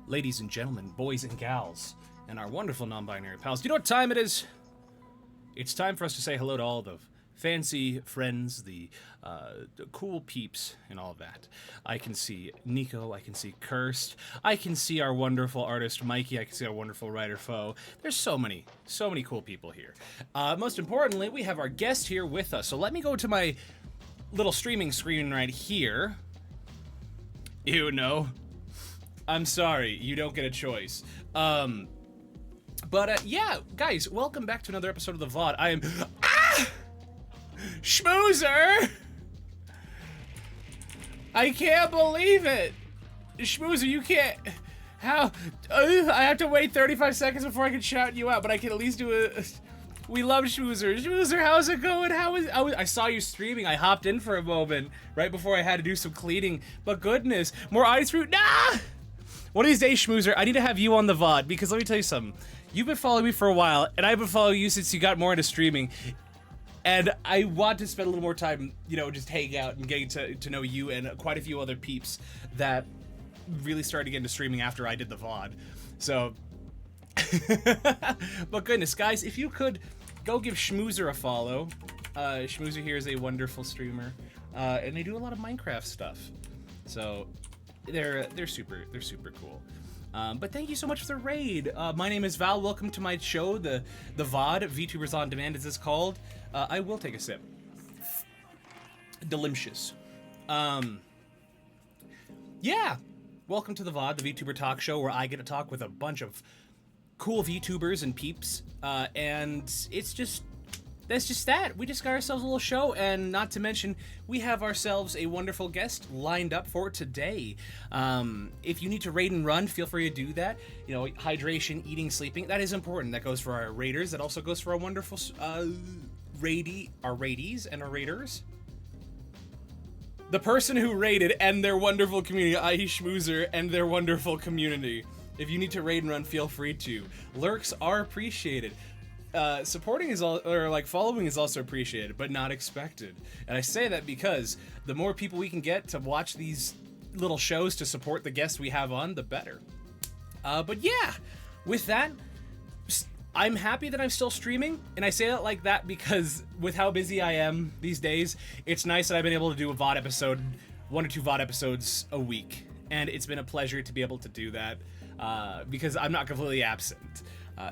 ladies and gentlemen, boys and gals, and our wonderful non-binary pals. Do you know what time it is? It's time for us to say hello to all the fancy friends, the cool peeps, and all of that. I can see Nico, I can see Kirst, I can see our wonderful artist Mikey, I can see our wonderful writer Foe. There's so many cool people here. Most importantly, we have our guest here with us. So let me go to my little streaming screen right here. You know, I'm sorry, you don't get a choice. Yeah, guys, welcome back to another episode of the VOD. I am... Schmoozer! I can't believe it! Schmoozer, you can't... How? I have to wait 35 seconds before I can shout you out, but I can at least do a... We love Schmoozer. Schmoozer, how's it going? I saw you streaming. I hopped in for a moment right before I had to do some cleaning. But goodness, more ice fruit. Nah! One of these days, Schmoozer, I need to have you on the VOD, because let me tell you something. You've been following me for a while, and I've been following you since you got more into streaming. And I want to spend a little more time, you know, just hanging out and getting to know you and quite a few other peeps that really started to get into streaming after I did the VOD. So, but goodness, guys, if you could go give Schmoozer a follow. Schmoozer here is a wonderful streamer, and they do a lot of Minecraft stuff. So they're super cool. But thank you so much for the raid. My name is Val. Welcome to my show, the VOD, VTubers on Demand, as it's called. I will take a sip. Delicious. Yeah. Welcome to the VOD, the VTuber talk show, where I get to talk with a bunch of cool VTubers and peeps. And it's just... That's just that. We just got ourselves a little show, and not to mention, we have ourselves a wonderful guest lined up for today. If you need to raid and run, feel free to do that. You know, hydration, eating, sleeping, that is important. That goes for our raiders. That also goes for our wonderful raidees and our raiders. The person who raided and their wonderful community, i.e. Schmoozer and their wonderful community. If you need to raid and run, feel free to. Lurks are appreciated. Supporting is following is also appreciated, but not expected. And I say that because the more people we can get to watch these little shows to support the guests we have on, the better. But yeah, with that, I'm happy that I'm still streaming, and I say that like that because with how busy I am these days, it's nice that I've been able to do a VOD episode, 1 or 2 VOD episodes a week, and it's been a pleasure to be able to do that because I'm not completely absent.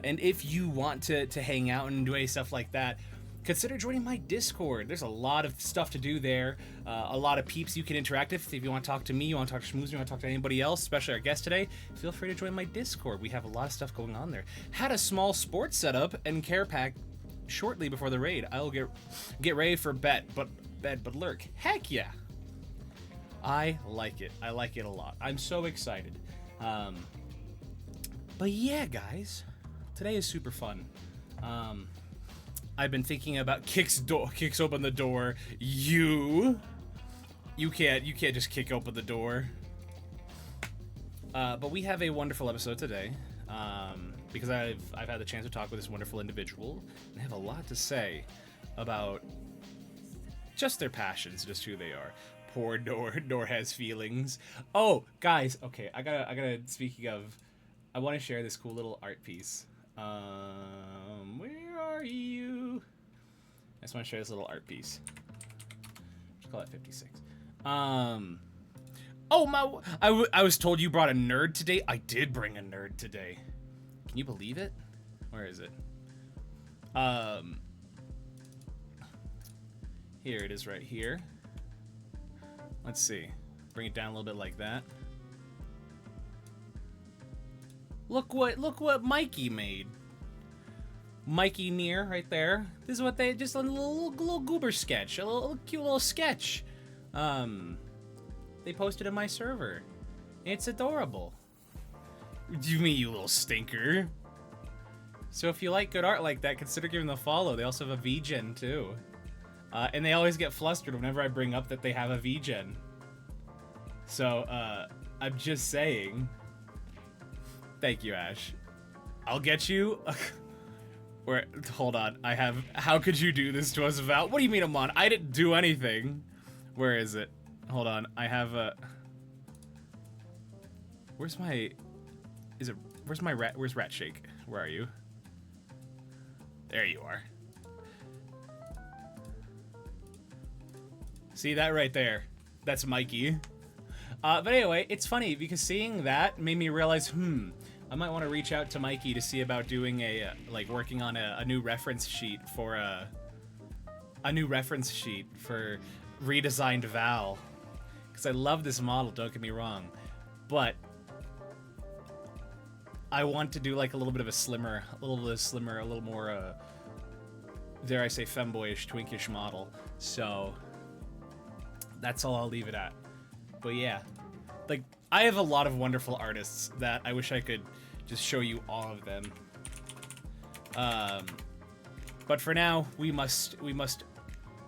And if you want to hang out and do any stuff like that, consider joining my Discord. There's a lot of stuff to do there, a lot of peeps you can interact with. If you want to talk to me, you want to talk to Schmoozer, you want to talk to anybody else, especially our guest today, feel free to join my Discord. We have a lot of stuff going on there. Had a small sports setup and care pack shortly before the raid. I'll get ready for bed, but lurk. Heck yeah. I like it. I like it a lot. I'm so excited. But yeah, guys. Today is super fun. I've been thinking about kicks open the door. You can't just kick open the door. But we have a wonderful episode today because I've had the chance to talk with this wonderful individual and have a lot to say about just their passions, just who they are. Poor Nor has feelings. Oh, guys, okay, I gotta. Speaking of, I want to share this cool little art piece. Where are you? I just want to share this little art piece. Let's call it 56. Oh my! I was told you brought a nerd today. I did bring a nerd today. Can you believe it? Where is it? Here it is, right here. Let's see. Bring it down a little bit like that. Look what Mikey made. Mikey Near right there. This is what they just a little goober sketch, a little cute little sketch. They posted in my server. It's adorable. You mean you little stinker? So if you like good art like that, consider giving them a follow. They also have a VGen too. And they always get flustered whenever I bring up that they have a VGen. So I'm just saying. Thank you, Ash. I'll get you. Where? Hold on. I have. How could you do this to us, Val? What do you mean, Amon? I didn't do anything. Where is it? Hold on. I have a. Where's my? Is it? Where's my rat? Where's Rat Shake? Where are you? There you are. See that right there? That's Mikey. But anyway, it's funny because seeing that made me realize, I might want to reach out to Mikey to see about doing a, like, working on a new reference sheet for a new reference sheet for redesigned Val. Because I love this model, don't get me wrong. But I want to do, like, a little bit of a slimmer, a little more, dare I say, femboyish, twinkish model. So that's all I'll leave it at. But yeah, like, I have a lot of wonderful artists that I wish I could just show you all of them. But for now, we must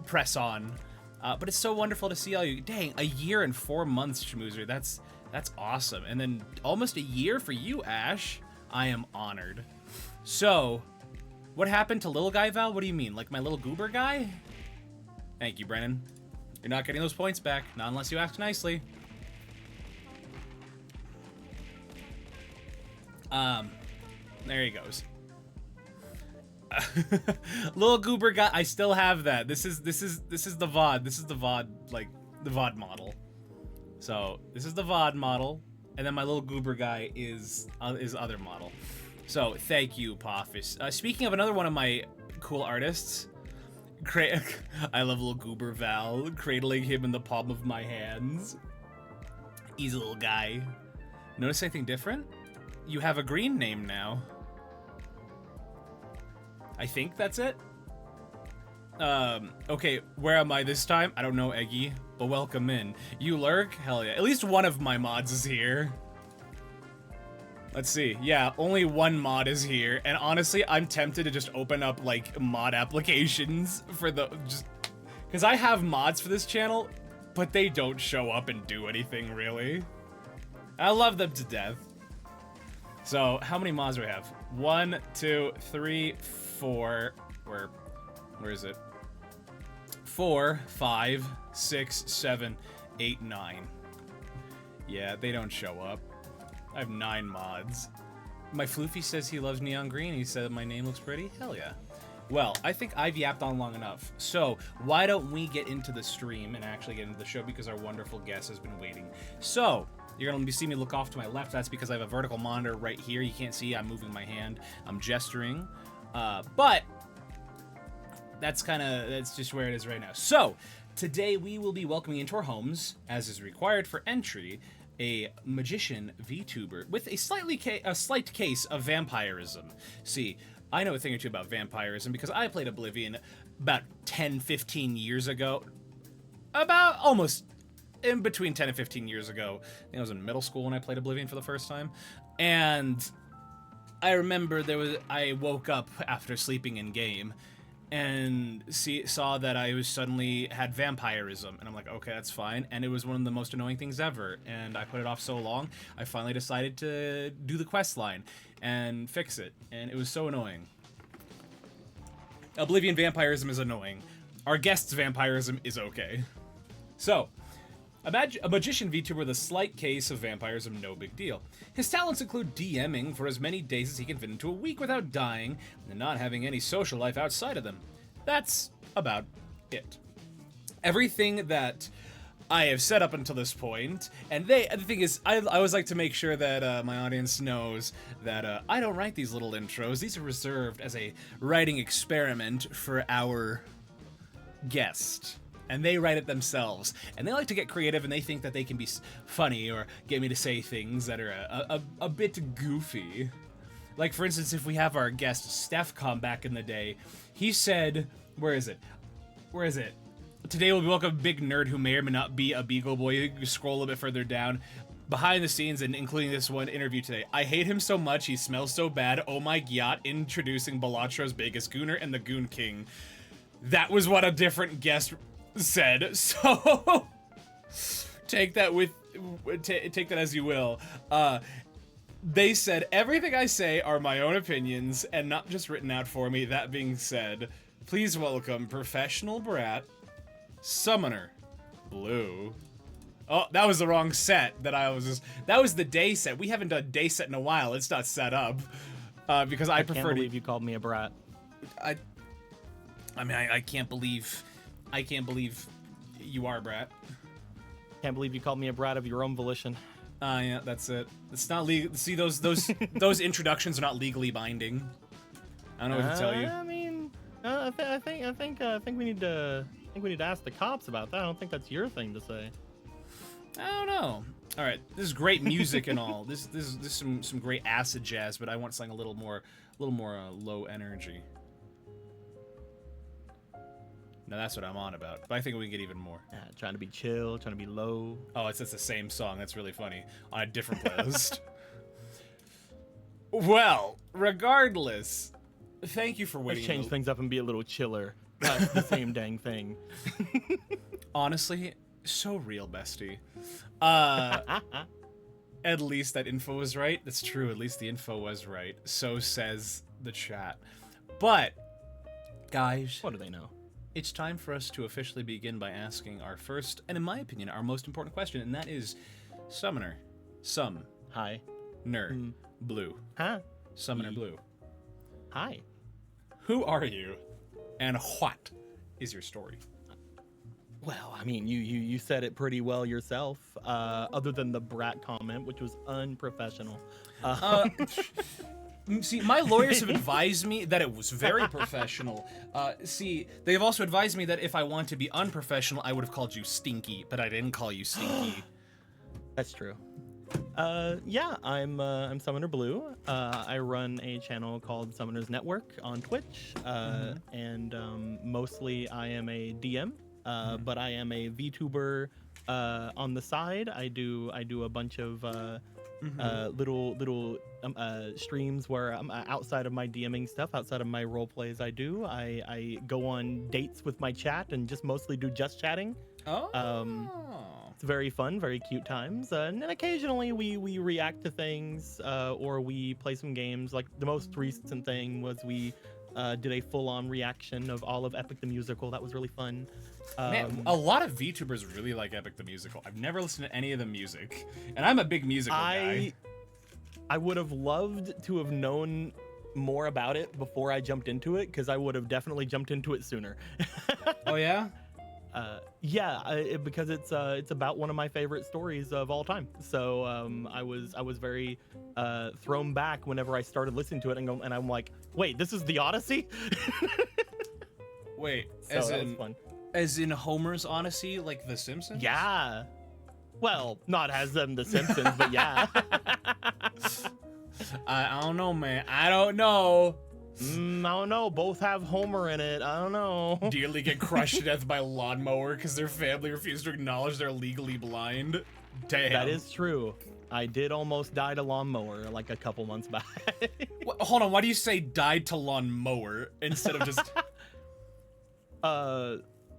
press on. But it's so wonderful to see all you. Dang, a year and 4 months, Schmoozer. That's awesome. And then almost a year for you, Ash. I am honored. So, what happened to little guy Val? What do you mean? Like my little goober guy? Thank you, Brennan. You're not getting those points back, not unless you ask nicely. There he goes. Little goober guy, I still have that. This is the VOD. This is the VOD, like the VOD model. So this is the VOD model, and then my little goober guy is other model. So thank you, Poffis. Speaking of another one of my cool artists, I love little goober Val, cradling him in the palm of my hands. He's a little guy. Notice anything different? You have a green name now. I think that's it. Okay, where am I this time? I don't know, Eggy, but welcome in. You lurk? Hell yeah. At least one of my mods is here. Let's see. Yeah, only one mod is here, and honestly, I'm tempted to just open up, like, mod applications for because I have mods for this channel, but they don't show up and do anything, really. I love them to death. So, how many mods do we have? 1, 2, 3, 4. Where is it? 4, 5, 6, 7, 8, 9. Yeah, they don't show up. I have 9 mods. My Floofy says he loves neon green. He said my name looks pretty. Hell yeah. Well, I think I've yapped on long enough. So, why don't we get into the stream and actually get into the show because our wonderful guest has been waiting. So, you're going to see me look off to my left. That's because I have a vertical monitor right here. You can't see. I'm moving my hand. I'm gesturing. But that's just where it is right now. So, today we will be welcoming into our homes, as is required for entry, a Magician Vtuber with a slight case of vampirism. See, I know a thing or two about vampirism because I played Oblivion about 10-15 years ago. About almost in between 10 and 15 years ago. I think I was in middle school when I played Oblivion for the first time. And I remember I woke up after sleeping in game and saw that I was suddenly had vampirism, and I'm like, okay, that's fine. And it was one of the most annoying things ever, and I put it off so long, I finally decided to do the quest line and fix it, and it was so annoying. Oblivion vampirism is annoying. Our guest's vampirism is okay. So, imagine a Magician Vtuber with a slight case of vampirism, no big deal. His talents include DMing for as many days as he can fit into a week without dying, and not having any social life outside of them. That's about it. Everything that I have said up until this point, and the thing is, I always like to make sure that my audience knows that I don't write these little intros. These are reserved as a writing experiment for our guest. And they write it themselves. And they like to get creative, and they think that they can be funny or get me to say things that are a bit goofy. Like, for instance, if we have our guest Steph come back in the day, he said, where is it? Today we'll be welcoming a big nerd who may or may not be a Beagle Boy. You can scroll a little bit further down. Behind the scenes, and including this one interview today. I hate him so much, he smells so bad. Oh my god, introducing Balatra's biggest gooner and the Goon King. That was what a different guest said, so take that as you will. They said everything I say are my own opinions and not just written out for me. That being said, please welcome professional Brat, Summoner Blue. Oh, that was the wrong set that I was just... That was the day set. We haven't done day set in a while. It's not set up. Because I prefer to... I can't believe you called me a brat. I mean, I can't believe... I can't believe you are, Brat. Can't believe you called me a brat of your own volition. Yeah, that's it. It's not legal. See, those introductions are not legally binding. I don't know what to tell you. I mean, I think we need to ask the cops about that. I don't think that's your thing to say. I don't know. All right, this is great music and all. This is some great acid jazz, but I want something a little more low energy. Now that's what I'm on about. But I think we can get even more. Yeah, trying to be chill, trying to be low. Oh, it's the same song. That's really funny. On a different playlist. Well, regardless, thank you for waiting. Let's change things up and be a little chiller. That's the same dang thing. Honestly, so real, bestie. At least that info was right. That's true. At least the info was right. So says the chat. But, guys, what do they know? It's time for us to officially begin by asking our first, and in my opinion, our most important question, and that is, Summoner, Hi. Blue. Huh? Summoner Blue. Hi. Who are you, and what is your story? Well, I mean, you said it pretty well yourself, other than the brat comment, which was unprofessional. See, my lawyers have advised me that it was very professional. See, they've also advised me that if I want to be unprofessional, I would have called you Stinky, but I didn't call you Stinky. That's true. Yeah, I'm Summoner Blue. I run a channel called Summoners Network on Twitch, and mostly I am a DM, but I am a VTuber on the side. I do a bunch of little streams where I'm outside of my DMing stuff, outside of my role plays. I go on dates with my chat and just mostly do just chatting. It's very fun, very cute times, and then occasionally we react to things, or we play some games. Like the most recent thing was we did a full-on reaction of all of Epic the Musical. That was really fun. Man, a lot of VTubers really like Epic the Musical. I've never listened to any of the music, and I'm a big musical guy. I would have loved to have known more about it before I jumped into it, because I would have definitely jumped into it sooner. Oh yeah? Yeah, because it's about one of my favorite stories of all time. So I was very thrown back whenever I started listening to it, and I'm like, wait, this is the Odyssey? Wait, so that was fun. As in Homer's Odyssey, like The Simpsons? Yeah. Well, not as them The Simpsons, but yeah. I don't know, man. I don't know. I don't know. Both have Homer in it. I don't know. Dearly get crushed to death by a lawnmower because their family refused to acknowledge they're legally blind. Damn. That is true. I did almost die to lawnmower like a couple months back. Hold on. Why do you say died to lawnmower instead of just...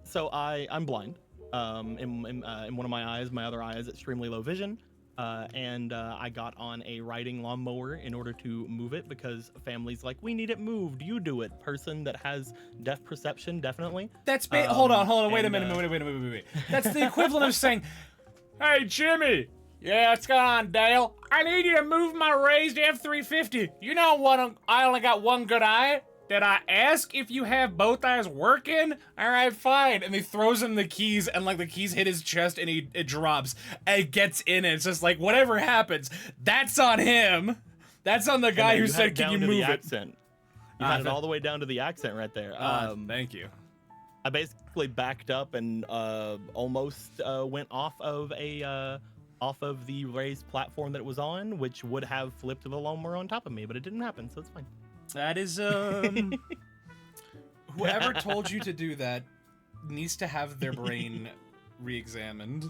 So I'm blind. In one of my eyes, my other eye is extremely low vision. And I got on a riding lawnmower in order to move it, because family's like, we need it moved. You do it. Person that has depth perception, definitely. That's hold on. Wait a minute. That's the equivalent of saying, "Hey Jimmy, yeah, what's going on, Dale? I need you to move my raised F-350. You know what? I only got one good eye. Did I ask if you have both eyes working? All right, fine." And he throws him the keys, and like the keys hit his chest, and it drops and gets in it. It's just like, whatever happens, that's on him. That's on the guy who said, "Can you move it?" Accent. You had it all the way down to the accent right there. Thank you. I basically backed up and almost went off of the raised platform that it was on, which would have flipped the lawnmower on top of me, but it didn't happen, so it's fine. That is, whoever told you to do that needs to have their brain re-examined.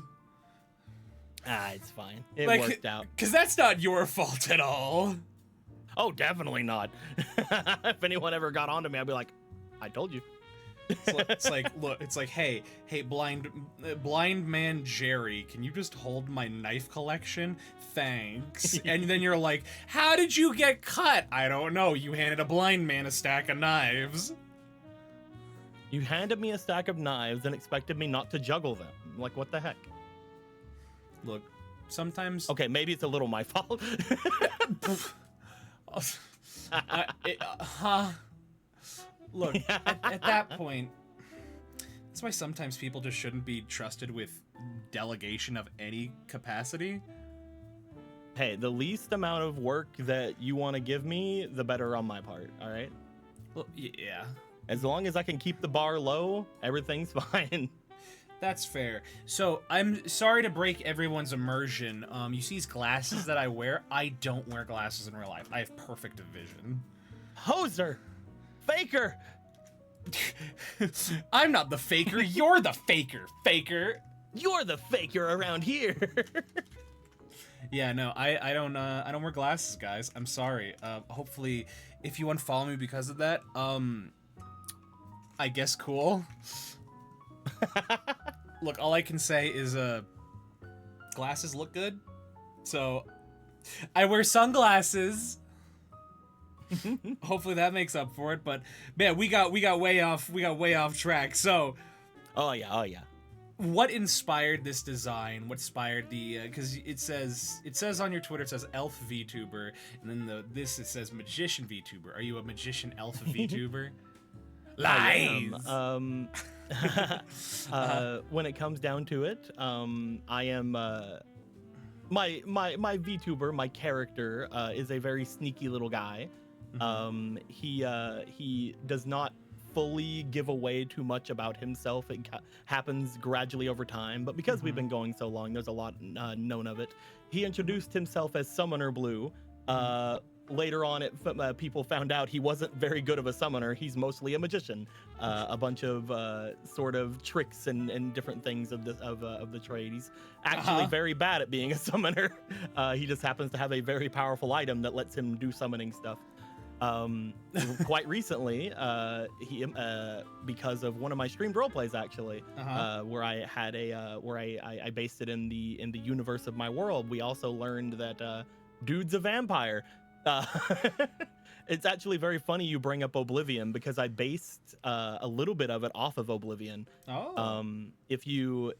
It's fine. It worked out. Because that's not your fault at all. Oh, definitely not. If anyone ever got onto me, I'd be like, I told you. It's like, look, it's like, hey, blind man Jerry, can you just hold my knife collection? Thanks. And then you're like, how did you get cut? I don't know. You handed a blind man a stack of knives. You handed me a stack of knives and expected me not to juggle them. Like, what the heck? Look, sometimes. Okay, maybe it's a little my fault. Look, at that point, that's why sometimes people just shouldn't be trusted with delegation of any capacity. Hey, the least amount of work that you want to give me, the better on my part, all right? Well, yeah. As long as I can keep the bar low, everything's fine. That's fair. So, I'm sorry to break everyone's immersion. You see these glasses that I wear? I don't wear glasses in real life. I have perfect vision. Hoser! Faker! I'm not the faker, you're the faker, faker! You're the faker around here! Yeah, no, I don't wear glasses, guys. I'm sorry. Hopefully, if you unfollow me because of that, I guess cool. Look, all I can say is, glasses look good. So, I wear sunglasses. Hopefully that makes up for it, but man, we got way off track. So, oh yeah. What inspired this design? What inspired the? Because it says on your Twitter, it says Elf Vtuber, and then it says Magician Vtuber. Are you a Magician Elf Vtuber? Lies. When it comes down to it, I am my VTuber, my character, is a very sneaky little guy. He does not fully give away too much about himself. It happens gradually over time, but because we've been going so long, there's a lot known of it. He introduced himself as Summoner Blue. Later on, people found out he wasn't very good of a summoner. He's mostly a magician. A bunch of sort of tricks and different things of the trade. He's actually very bad at being a summoner. He just happens to have a very powerful item that lets him do summoning stuff. Quite recently, he because of one of my streamed roleplays actually, where I had where I based it in the universe of my world. We also learned that dude's a vampire. It's actually very funny you bring up Oblivion because I based a little bit of it off of Oblivion. If you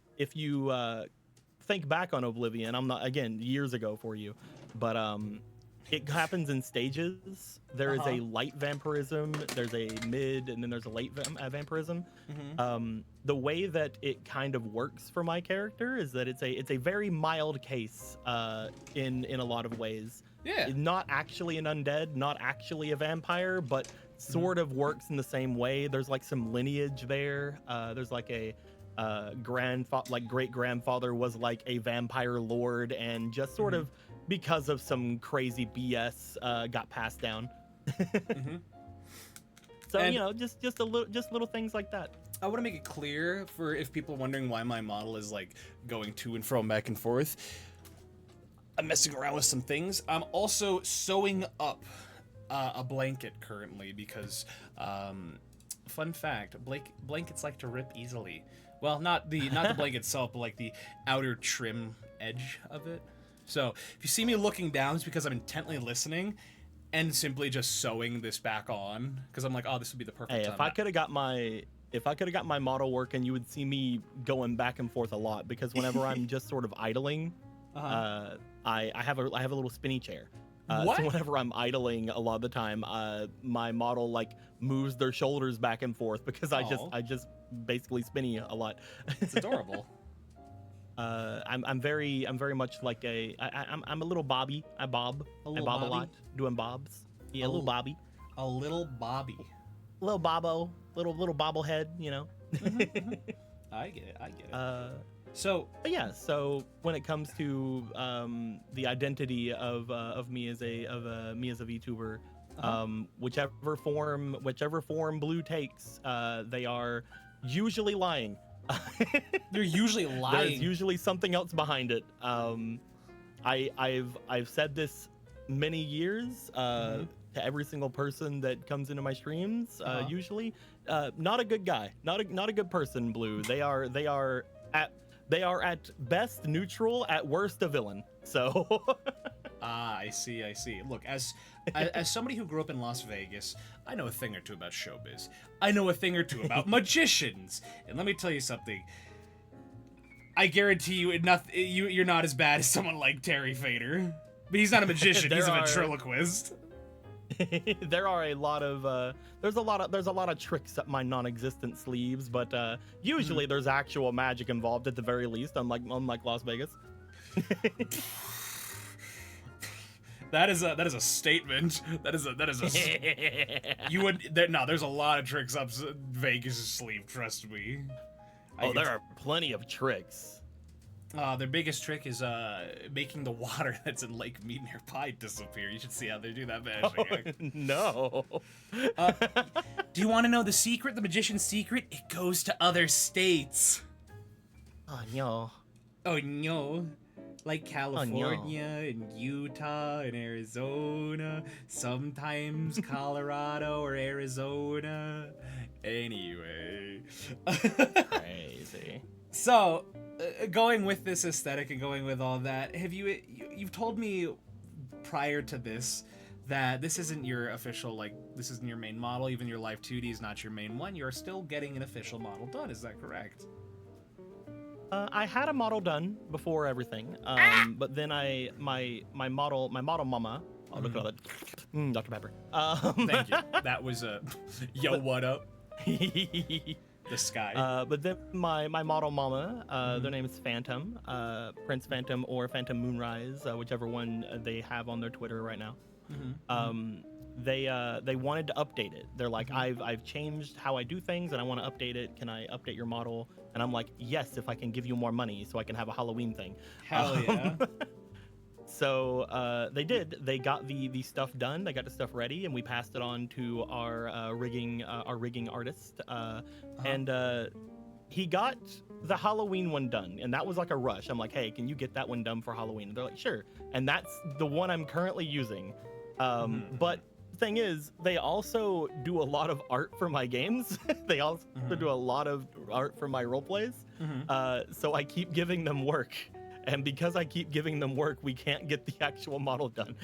think back on Oblivion, I'm not, again, years ago for you, but it happens in stages. There is a light vampirism, there's a mid, and then there's a late vampirism. The way that it kind of works for my character is that it's a very mild case in a lot of ways. Yeah. Not actually an undead, not actually a vampire, but sort of works in the same way. There's like some lineage there. There's like a great grandfather was like a vampire lord, and just sort of because of some crazy BS got passed down. So and just little things like that. I want to make it clear for if people are wondering why my model is like going to and fro, back and forth. I'm messing around with some things. I'm also sewing up a blanket currently because, fun fact, blankets like to rip easily. Well, not the blanket itself, but like the outer trim edge of it. So if you see me looking down, it's because I'm intently listening and simply just sewing this back on because I'm like, oh, this would be the perfect time. If I could have got my model working, you would see me going back and forth a lot because whenever I'm just sort of idling, I have a little spinny chair. So whenever I'm idling, a lot of the time, my model like moves their shoulders back and forth because I just basically spinny a lot. It's adorable. I'm very much like I'm a little Bobby. I bob a lot, doing bobs. Yeah, a little Bobby. A little Bobby. Little Bobbo, little bobblehead, you know. I get it. So when it comes to the identity of me as a VTuber, whichever form Blue takes, they are usually lying. They're usually lying. There's usually something else behind it. I've said this many years to every single person that comes into my streams. Usually, not a good guy, not a good person. Blue. They are at best neutral, at worst a villain. So. I see. Look, as somebody who grew up in Las Vegas, I know a thing or two about showbiz. I know a thing or two about magicians. And let me tell you something. I guarantee you, you're not as bad as someone like Terry Fader. But he's not a magician. He's a ventriloquist. There are a lot of there's a lot of tricks up my non-existent sleeves, but usually there's actual magic involved at the very least, unlike Las Vegas. That is a statement. That is a you would no. There's a lot of tricks up Vegas' sleeve. Trust me. Oh, there are plenty of tricks. Their biggest trick is making the water that's in Lake Mead nearby disappear. You should see how they do that magic. Oh, no. Do you want to know the secret? The magician's secret? It goes to other states. Oh no. Oh no. Like California and Utah and Arizona. Sometimes Colorado or Arizona. Anyway. Crazy. So, going with this aesthetic and going with all that, you've told me prior to this that this isn't your official, this isn't your main model, even your Live 2D is not your main one. You're still getting an official model done, is that correct? I had a model done before everything, but then my model mama, I'll look at that, Dr. Pepper. Thank you. That was a yo, what up? The sky. But then my model mama, their name is Phantom, Prince Phantom or Phantom Moonrise, whichever one they have on their Twitter right now. They wanted to update it. They're like, I've changed how I do things and I want to update it. Can I update your model? And I'm like, yes, if I can give you more money so I can have a Halloween thing. Hell yeah. So they did. They got the stuff done. They got the stuff ready, and we passed it on to our rigging artist. And he got the Halloween one done, and that was like a rush. I'm like, hey, can you get that one done for Halloween? And they're like, sure. And that's the one I'm currently using. But the thing is, they also do a lot of art for my games. They also do a lot of art for my role plays. So I keep giving them work. And because I keep giving them work, we can't get the actual model done.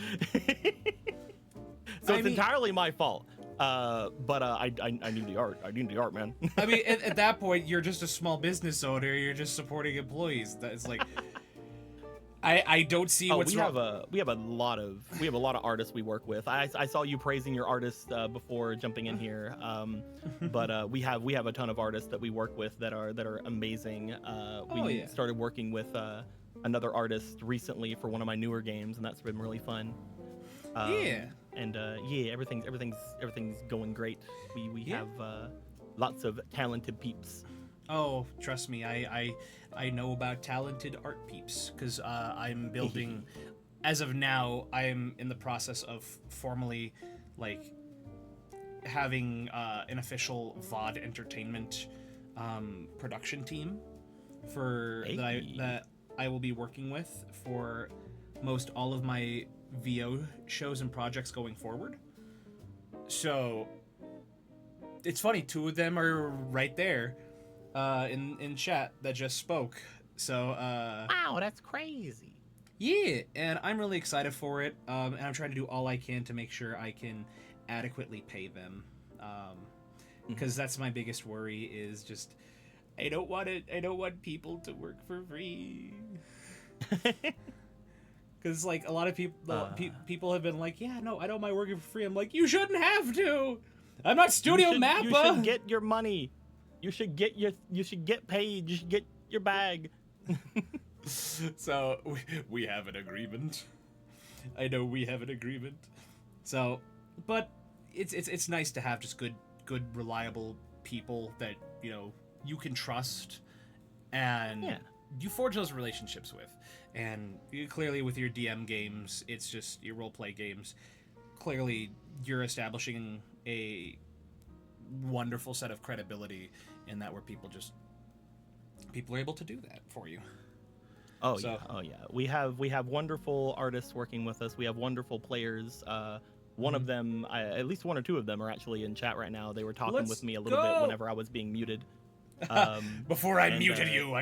So it's entirely my fault. But I need the art. I need the art, man. I mean, at that point, you're just a small business owner. You're just supporting employees. That's like, I don't see what's wrong. We have a lot of artists we work with. I saw you praising your artists before jumping in here. But we have a ton of artists that we work with that are amazing. We started working with another artist recently for one of my newer games, and that's been really fun. And everything's going great. We have lots of talented peeps. Oh, trust me, I know about talented art peeps, because I'm building, as of now, I am in the process of formally, having an official VOD entertainment production team that I will be working with for most all of my VO shows and projects going forward. So, it's funny, two of them are right there. In chat that just spoke. So wow, that's crazy. Yeah, and I'm really excited for it. And I'm trying to do all I can to make sure I can adequately pay them. Because that's my biggest worry is just I don't want people to work for free. Because a lot of people people have been like, yeah, no, I don't mind working for free. I'm like, you shouldn't have to. I'm not Studio Mappa. You should get your money. You should get paid. You should get your bag. So we have an agreement. I know we have an agreement. So, but it's nice to have just good reliable people that you can trust, and you forge those relationships with. And clearly with your DM games, it's just your role play games. Clearly, you're establishing a wonderful set of credibility in that where people are able to do that for you. Oh yeah. We have wonderful artists working with us. We have wonderful players. One of them, at least one or two of them, are actually in chat right now. They were talking with me a little bit whenever I was being muted. Before I muted you,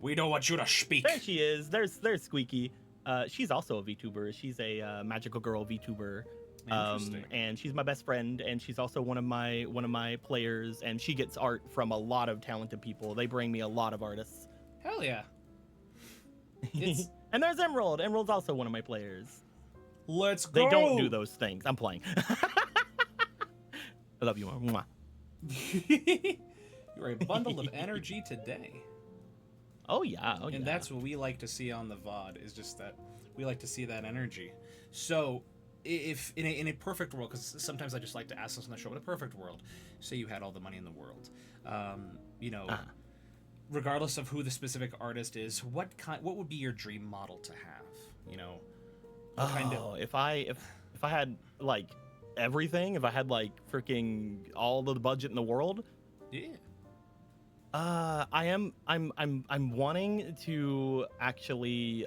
we don't want you to speak. There she is. There's Squeaky. She's also a VTuber. She's a magical girl VTuber. And she's my best friend, and she's also one of my players, and she gets art from a lot of talented people. They bring me a lot of artists. Hell yeah. And there's Emerald. Emerald's also one of my players. Let's go. They don't do those things. I'm playing. I love you, Mwah. You're a bundle of energy today. Oh yeah, and that's what we like to see on the VOD, is just that we like to see that energy. So, if in a perfect world, because sometimes I just like to ask this on the show, in a perfect world, say you had all the money in the world, you know, regardless of who the specific artist is, what would be your dream model to have? You know, kind of. If I had like everything, if I had like freaking all of the budget in the world, yeah. I'm wanting to actually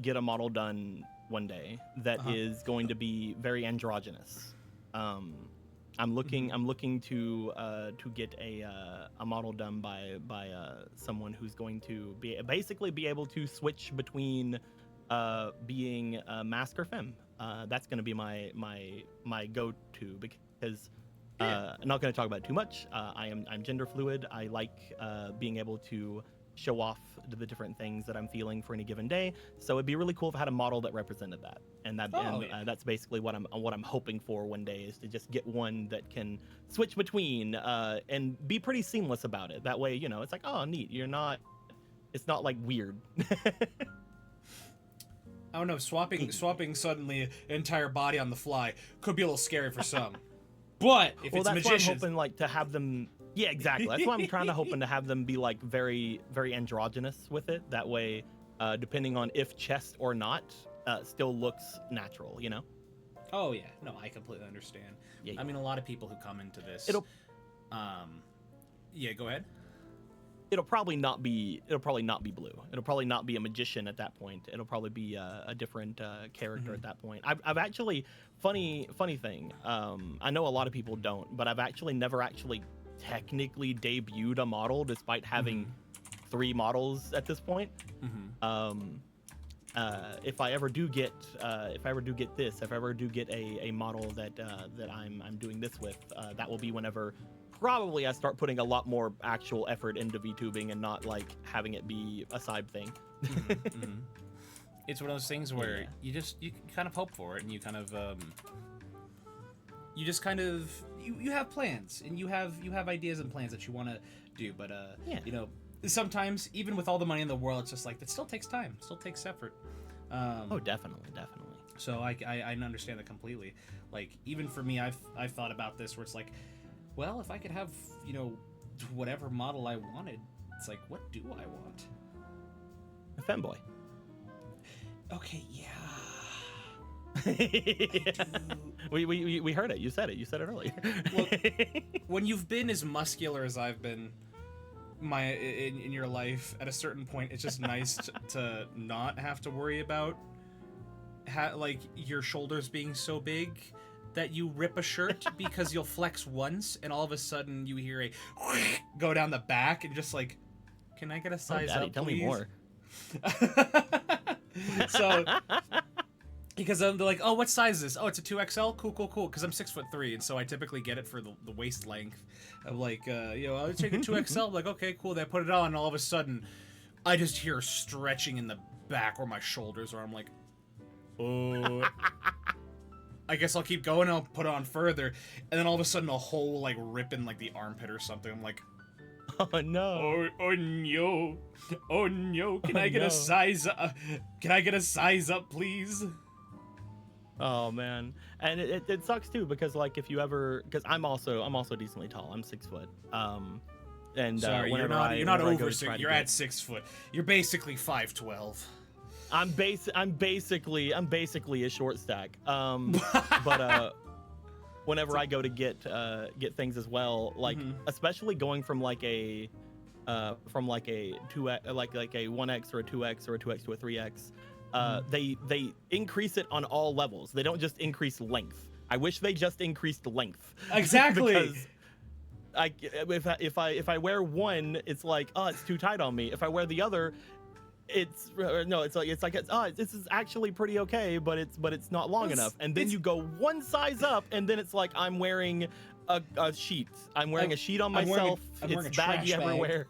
get a model done one day that is going to be very androgynous. I'm looking to get a model done by someone who's going to basically be able to switch between being mask or femme. That's going to be my go-to, because I'm not going to talk about it too much. I'm gender fluid. I like being able to show off the different things that I'm feeling for any given day. So it'd be really cool if I had a model that represented that. And that's basically what I'm hoping for one day, is to just get one that can switch between and be pretty seamless about it. That way, you know, it's like, oh, neat. It's not like weird. I don't know. Swapping suddenly entire body on the fly could be a little scary for some. But if it's that's magicians, why I'm hoping like to have them. Yeah, exactly. That's why I'm hoping to have them be like very, very androgynous with it. That way, depending on if chest or not, still looks natural. You know. Oh yeah, no, I completely understand. Yeah. I mean, a lot of people who come into this, yeah, go ahead. It'll probably not be blue. It'll probably not be a magician at that point. It'll probably be a different character at that point. I've actually funny thing. I know a lot of people don't, but I've actually never actually technically debuted a model, despite having 3 models at this point. If I ever do get a model that I'm doing this with, that will be whenever. Probably I start putting a lot more actual effort into VTubing and not like having it be a side thing. It's one of those things where you kind of hope for it, and you have plans, and you have ideas and plans that you want to do, but you know, sometimes even with all the money in the world, it's just like it still takes time, still takes effort. Oh, definitely. So I understand that completely. Like even for me, I've thought about this where it's like, well, if I could have, you know, whatever model I wanted, it's like, what do I want? A femboy. Okay, yeah. We heard it. You said it earlier. Well, when you've been as muscular as I've been in your life, at a certain point, it's just nice to not have to worry about like your shoulders being so big that you rip a shirt, because you'll flex once and all of a sudden you hear a go down the back, and just like, can I get a size Daddy, up, tell please? me more. So, because they're like, oh, what size is this? Oh, it's a 2XL? Cool. Because I'm 6'3", and so I typically get it for the waist length. I'm like, you know, I'll take a 2XL. I'm like, okay, cool. They put it on, and all of a sudden, I just hear stretching in the back where my shoulders are. I'm like, oh... I guess I'll keep going, I'll put it on further, and then all of a sudden a hole like rip in like the armpit or something. I'm like, oh no. Oh no. Can I get a size up? Can I get a size up, please? Oh man. And it sucks too, because like if you ever, because I'm also decently tall. I'm 6 foot. And sorry, you're not over 6. You're at 6 foot. You're basically 5'12". I'm basically a short stack. But whenever I go to get things as well, like especially going from like a 2x, like a 1x or a 2x or a 2x to a 3x, they increase it on all levels. They don't just increase length. I wish they just increased length. Exactly. Because if I wear one, it's like, oh, it's too tight on me. If I wear the other, this is actually pretty okay, but it's not long enough. And then you go one size up, and then it's like I'm wearing a sheet. I'm wearing a sheet on myself. It's baggy everywhere.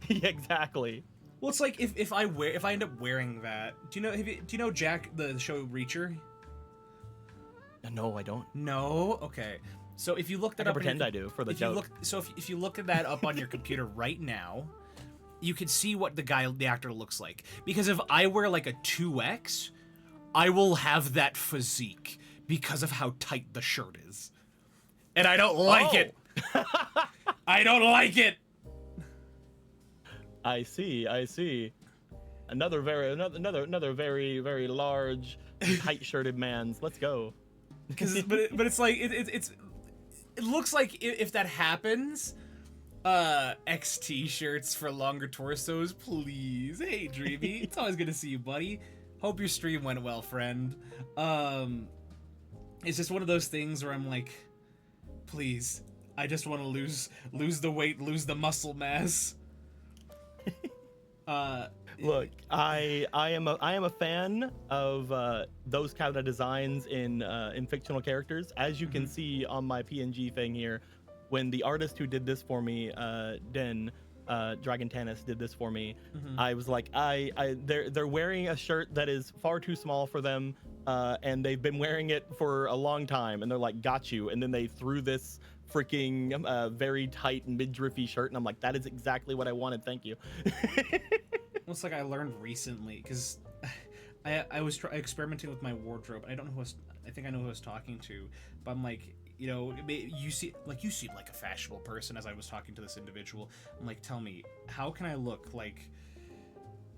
Yeah, exactly. Well, it's like if I end up wearing that. Do you know Jack the show Reacher? No, I don't. No. Okay. So if you look that up, pretend I do for the joke. If you look at that up on your computer right now, you can see what the actor looks like. Because if I wear like a 2X, I will have that physique because of how tight the shirt is, and I don't like it. I don't like it. I see. Another very very large, tight-shirted man's. Let's go. But it's like it looks like if that happens, XT shirts for longer torsos, please. Hey, Dreamy, it's always good to see you, buddy. Hope your stream went well, friend. It's just one of those things where I'm like, please, I just want to lose the weight, lose the muscle mass. Look, I am a fan of those kind of designs in fictional characters. As you can see on my PNG thing here, when the artist who did this for me, Dragon Tannis, did this for me, I was like, they're wearing a shirt that is far too small for them, and they've been wearing it for a long time, and they're like, got you, and then they threw this freaking very tight midriffy shirt, and I'm like, that is exactly what I wanted, thank you. It's like I learned recently, because I was experimenting with my wardrobe, and I don't know I think I know who I was talking to, but I'm like, you know, you seem like a fashionable person. As I was talking to this individual, I'm like, tell me, how can I look like,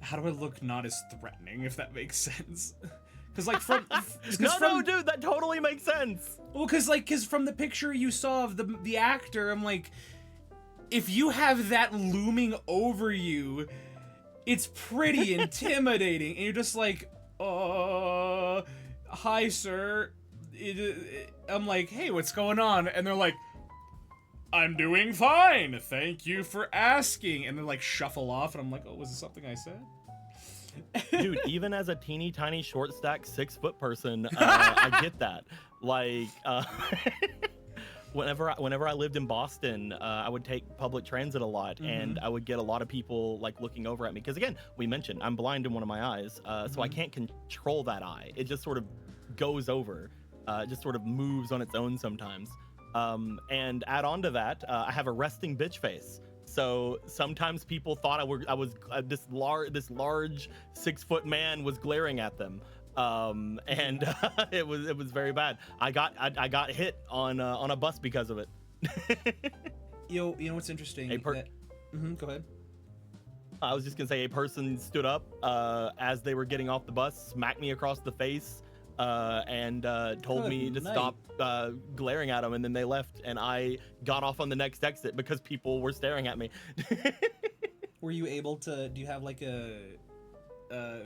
how do I look not as threatening, if that makes sense? Because like no, dude, that totally makes sense. Well, because from the picture you saw of the actor, I'm like, if you have that looming over you, it's pretty intimidating, and you're just like, hi, sir. I'm like, hey, what's going on? And they're like, I'm doing fine. Thank you for asking. And then like shuffle off, and I'm like, oh, was it something I said? Dude, even as a teeny tiny short stack 6 foot person, I get that. Like, whenever I lived in Boston, I would take public transit a lot, and I would get a lot of people like looking over at me. Because again, we mentioned I'm blind in one of my eyes, so I can't control that eye. It just sort of goes over. Just sort of moves on its own sometimes. And add on to that, I have a resting bitch face. So sometimes people thought I was this large 6 foot man was glaring at them. And it was very bad. I got hit on a bus because of it. You know what's interesting? Go ahead. I was just gonna say, a person stood up as they were getting off the bus, smacked me across the face, and told me to stop glaring at them, and then they left, and I got off on the next exit because people were staring at me. Were you able to, do you have like a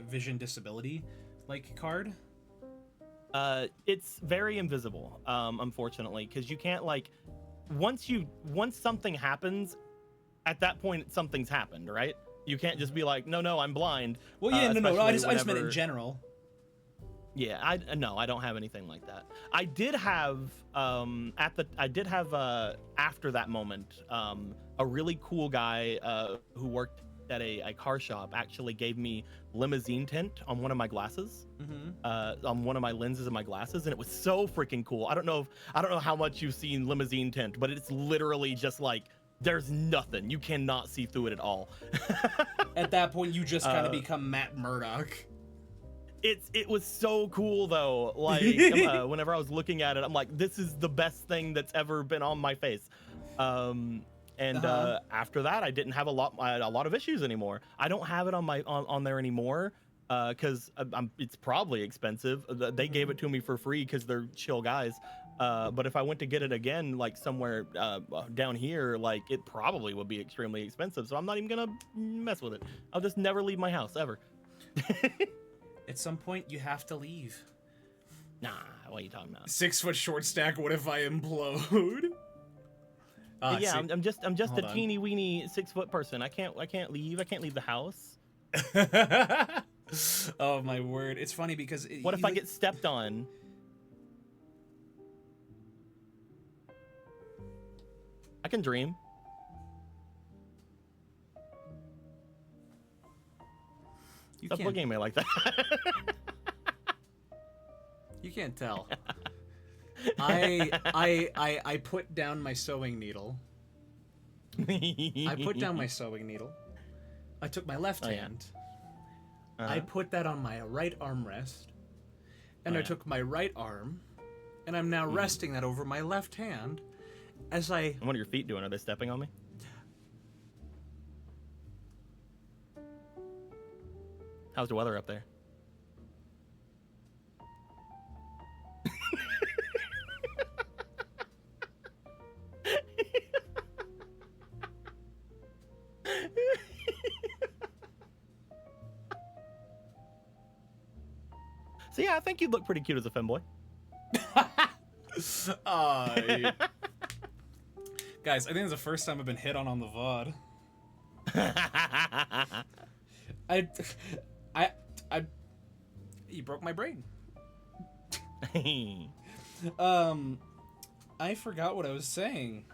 vision disability like card? It's very invisible, unfortunately, because you can't like, once something happens, at that point something's happened, right? You can't just be like, no, I'm blind. Well, yeah, no, I just meant in general. Yeah, I don't have anything like that. I did have after that moment, a really cool guy who worked at a car shop actually gave me limousine tint on one of my glasses, on one of my lenses of my glasses, and it was so freaking cool. I don't know how much you've seen limousine tint, but it's literally just like, there's nothing. You cannot see through it at all. At that point, you just kind of become Matt Murdock. It was so cool though. Like whenever I was looking at it, I'm like, this is the best thing that's ever been on my face. After that, I didn't have a lot of issues anymore. I don't have it on there anymore because it's probably expensive. They gave it to me for free because they're chill guys. But if I went to get it again, like somewhere down here, like it probably would be extremely expensive. So I'm not even gonna mess with it. I'll just never leave my house ever. At some point, you have to leave. Nah, what are you talking about? 6 foot short stack. What if I implode? Yeah, I'm just a teeny weeny 6 foot person. I can't leave. I can't leave the house. Oh my word! It's funny because what if I get stepped on? I can dream. Stop looking at me like that. You can't tell. I put down my sewing needle. I put down my sewing needle. I took my left hand. I put that on my right armrest. And I took my right arm. And I'm now resting that over my left hand as I... And what are your feet doing? Are they stepping on me? How's the weather up there? So yeah, I think you'd look pretty cute as a femboy. Guys, I think it's the first time I've been hit on the VOD. You broke my brain. I forgot what I was saying.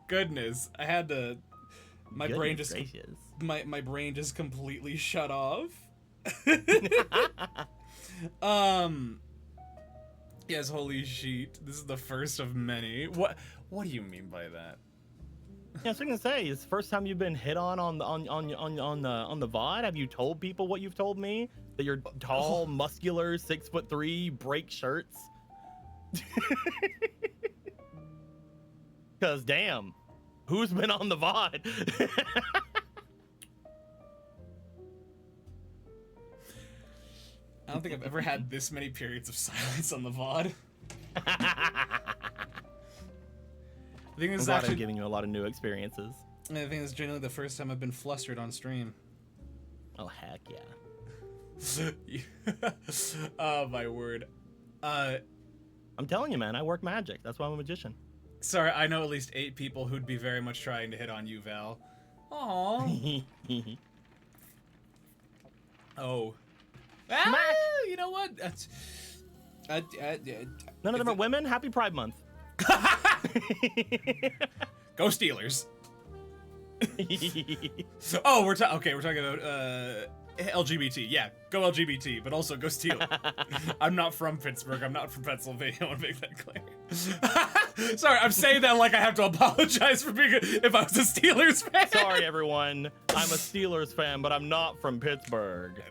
Goodness, I had to. My brain just completely shut off. Yes, holy sheet. This is the first of many. What do you mean by that? Yeah, I was gonna say, it's the first time you've been hit on the VOD. Have you told people what you've told me? That you're tall, muscular, 6'3", break shirts? Cause damn, who's been on the VOD? I don't think I've ever had this many periods of silence on the VOD. I think this is actually giving you a lot of new experiences. I think this is generally the first time I've been flustered on stream. Oh heck yeah! Oh my word! I'm telling you, man, I work magic. That's why I'm a magician. Sorry, I know at least 8 people who'd be very much trying to hit on you, Val. Aww. Oh. Ah, you know what? That's. None of them are women. Happy Pride Month. Go Steelers. Oh, we're talking about LGBT. Yeah, go LGBT, but also go Steel. I'm not from Pittsburgh. I'm not from Pennsylvania. I want to make that clear. Sorry, I'm saying that like I have to apologize for being if I was a Steelers fan. Sorry, everyone. I'm a Steelers fan, but I'm not from Pittsburgh.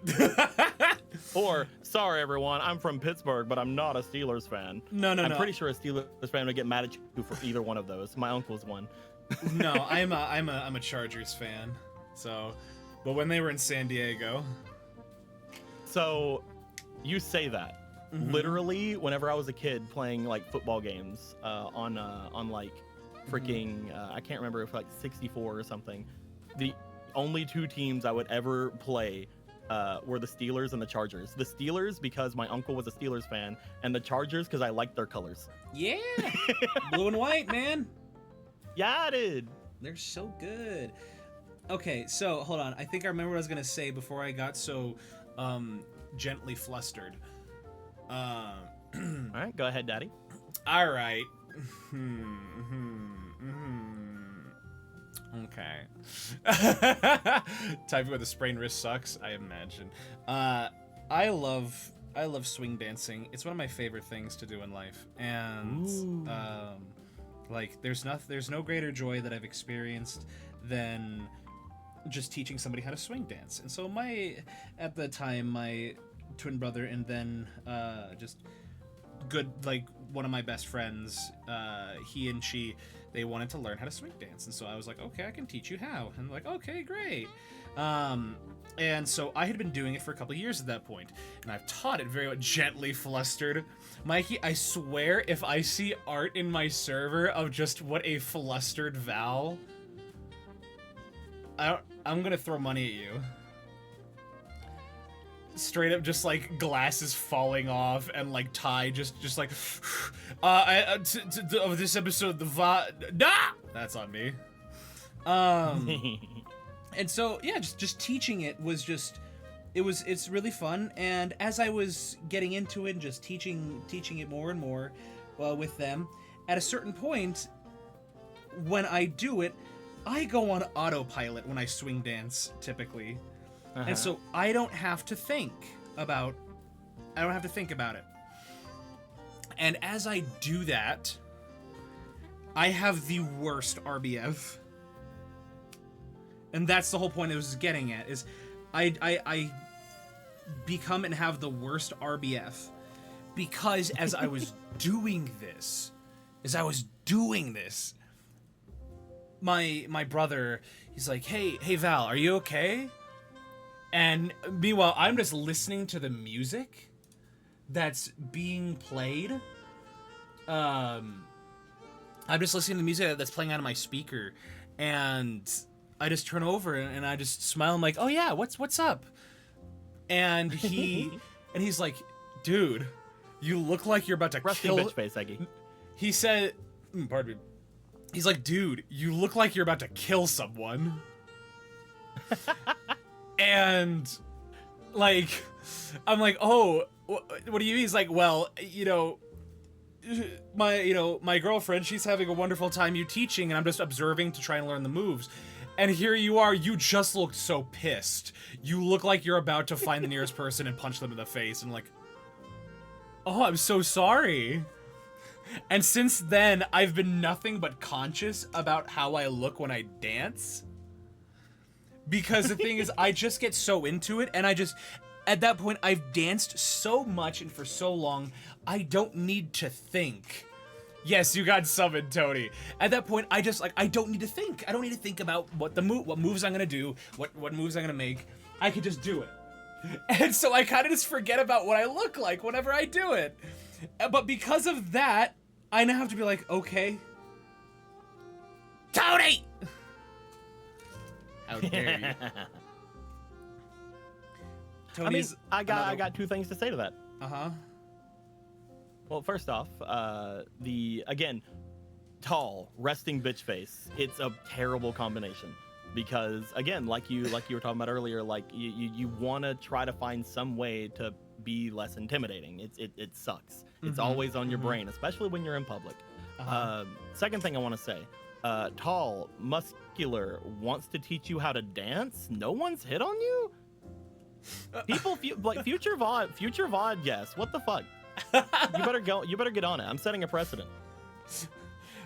Or, sorry, everyone. I'm from Pittsburgh, but I'm not a Steelers fan. No. I'm pretty sure a Steelers fan would get mad at you for either one of those. My uncle's one. No, I'm a Chargers fan. So, but when they were in San Diego. So, you say that. Mm-hmm. Literally, whenever I was a kid playing like football games on like freaking I can't remember if like 64 or something. The only 2 teams I would ever play were the Steelers and the Chargers. The Steelers because my uncle was a Steelers fan, and the Chargers because I liked their colors. Yeah, blue and white, man. Yeah, dude. They're so good. Okay, so hold on. I think I remember what I was gonna say before I got so gently flustered. All right, go ahead, Daddy. All right. Okay. Typing with a sprained wrist sucks, I imagine. I love swing dancing. It's one of my favorite things to do in life, and like there's no greater joy that I've experienced than just teaching somebody how to swing dance. And so at the time my twin brother and then just good, like one of my best friends, he and she, they wanted to learn how to swing dance, and so I was like, okay, I can teach you how. And like, okay, great. And so I had been doing it for a couple years at that point, and I've taught it very much. Gently flustered. Mikey, I swear if I see art in my server of just what a flustered Val, I'm gonna throw money at you. Straight up just like glasses falling off and like Ty just like of this episode the that's on me. And so yeah, just teaching it was just it's really fun. And as I was getting into it and just teaching it more and more with them, at a certain point when I do it, I go on autopilot when I swing dance, typically. And so I don't have to think about it. And as I do that, I have the worst RBF. And that's the whole point I was getting at, is I become and have the worst RBF because as I was doing this, my brother, he's like, hey Val, are you okay? And meanwhile, I'm just listening to the music that's being played. I'm just listening to the music that's playing out of my speaker, and I just turn over and I just smile. I'm like, oh yeah, what's up? And he's like, dude, you look like you're about to kill. Bitch face, Eggy. He said, pardon me. He's like, dude, you look like you're about to kill someone. And like, I'm like, oh, what do you mean? He's like, well, my girlfriend, she's having a wonderful time you teaching, and I'm just observing to try and learn the moves. And here you are, you just looked so pissed. You look like you're about to find the nearest person and punch them in the face. And like, oh, I'm so sorry. And since then, I've been nothing but conscious about how I look when I dance. Because the thing is, I just get so into it, and at that point, I've danced so much and for so long, I don't need to think. Yes, you got summoned, Tony. At that point, I don't need to think. I don't need to think about what moves I'm gonna do, what moves I'm gonna make. I could just do it. And so I kind of just forget about what I look like whenever I do it. But because of that, I now have to be like, okay, Tony! How dare you? Tony's, I got two things to say to that. Well, first off, again, tall, resting bitch face. It's a terrible combination because, again, like you were talking about earlier, like you want to try to find some way to be less intimidating. It sucks. It's always on your brain, especially when you're in public. Second thing I want to say, tall, muscular, wants to teach you how to dance. No one's hit on you. People like future VOD. Yes. What the fuck? You better get on it. I'm setting a precedent.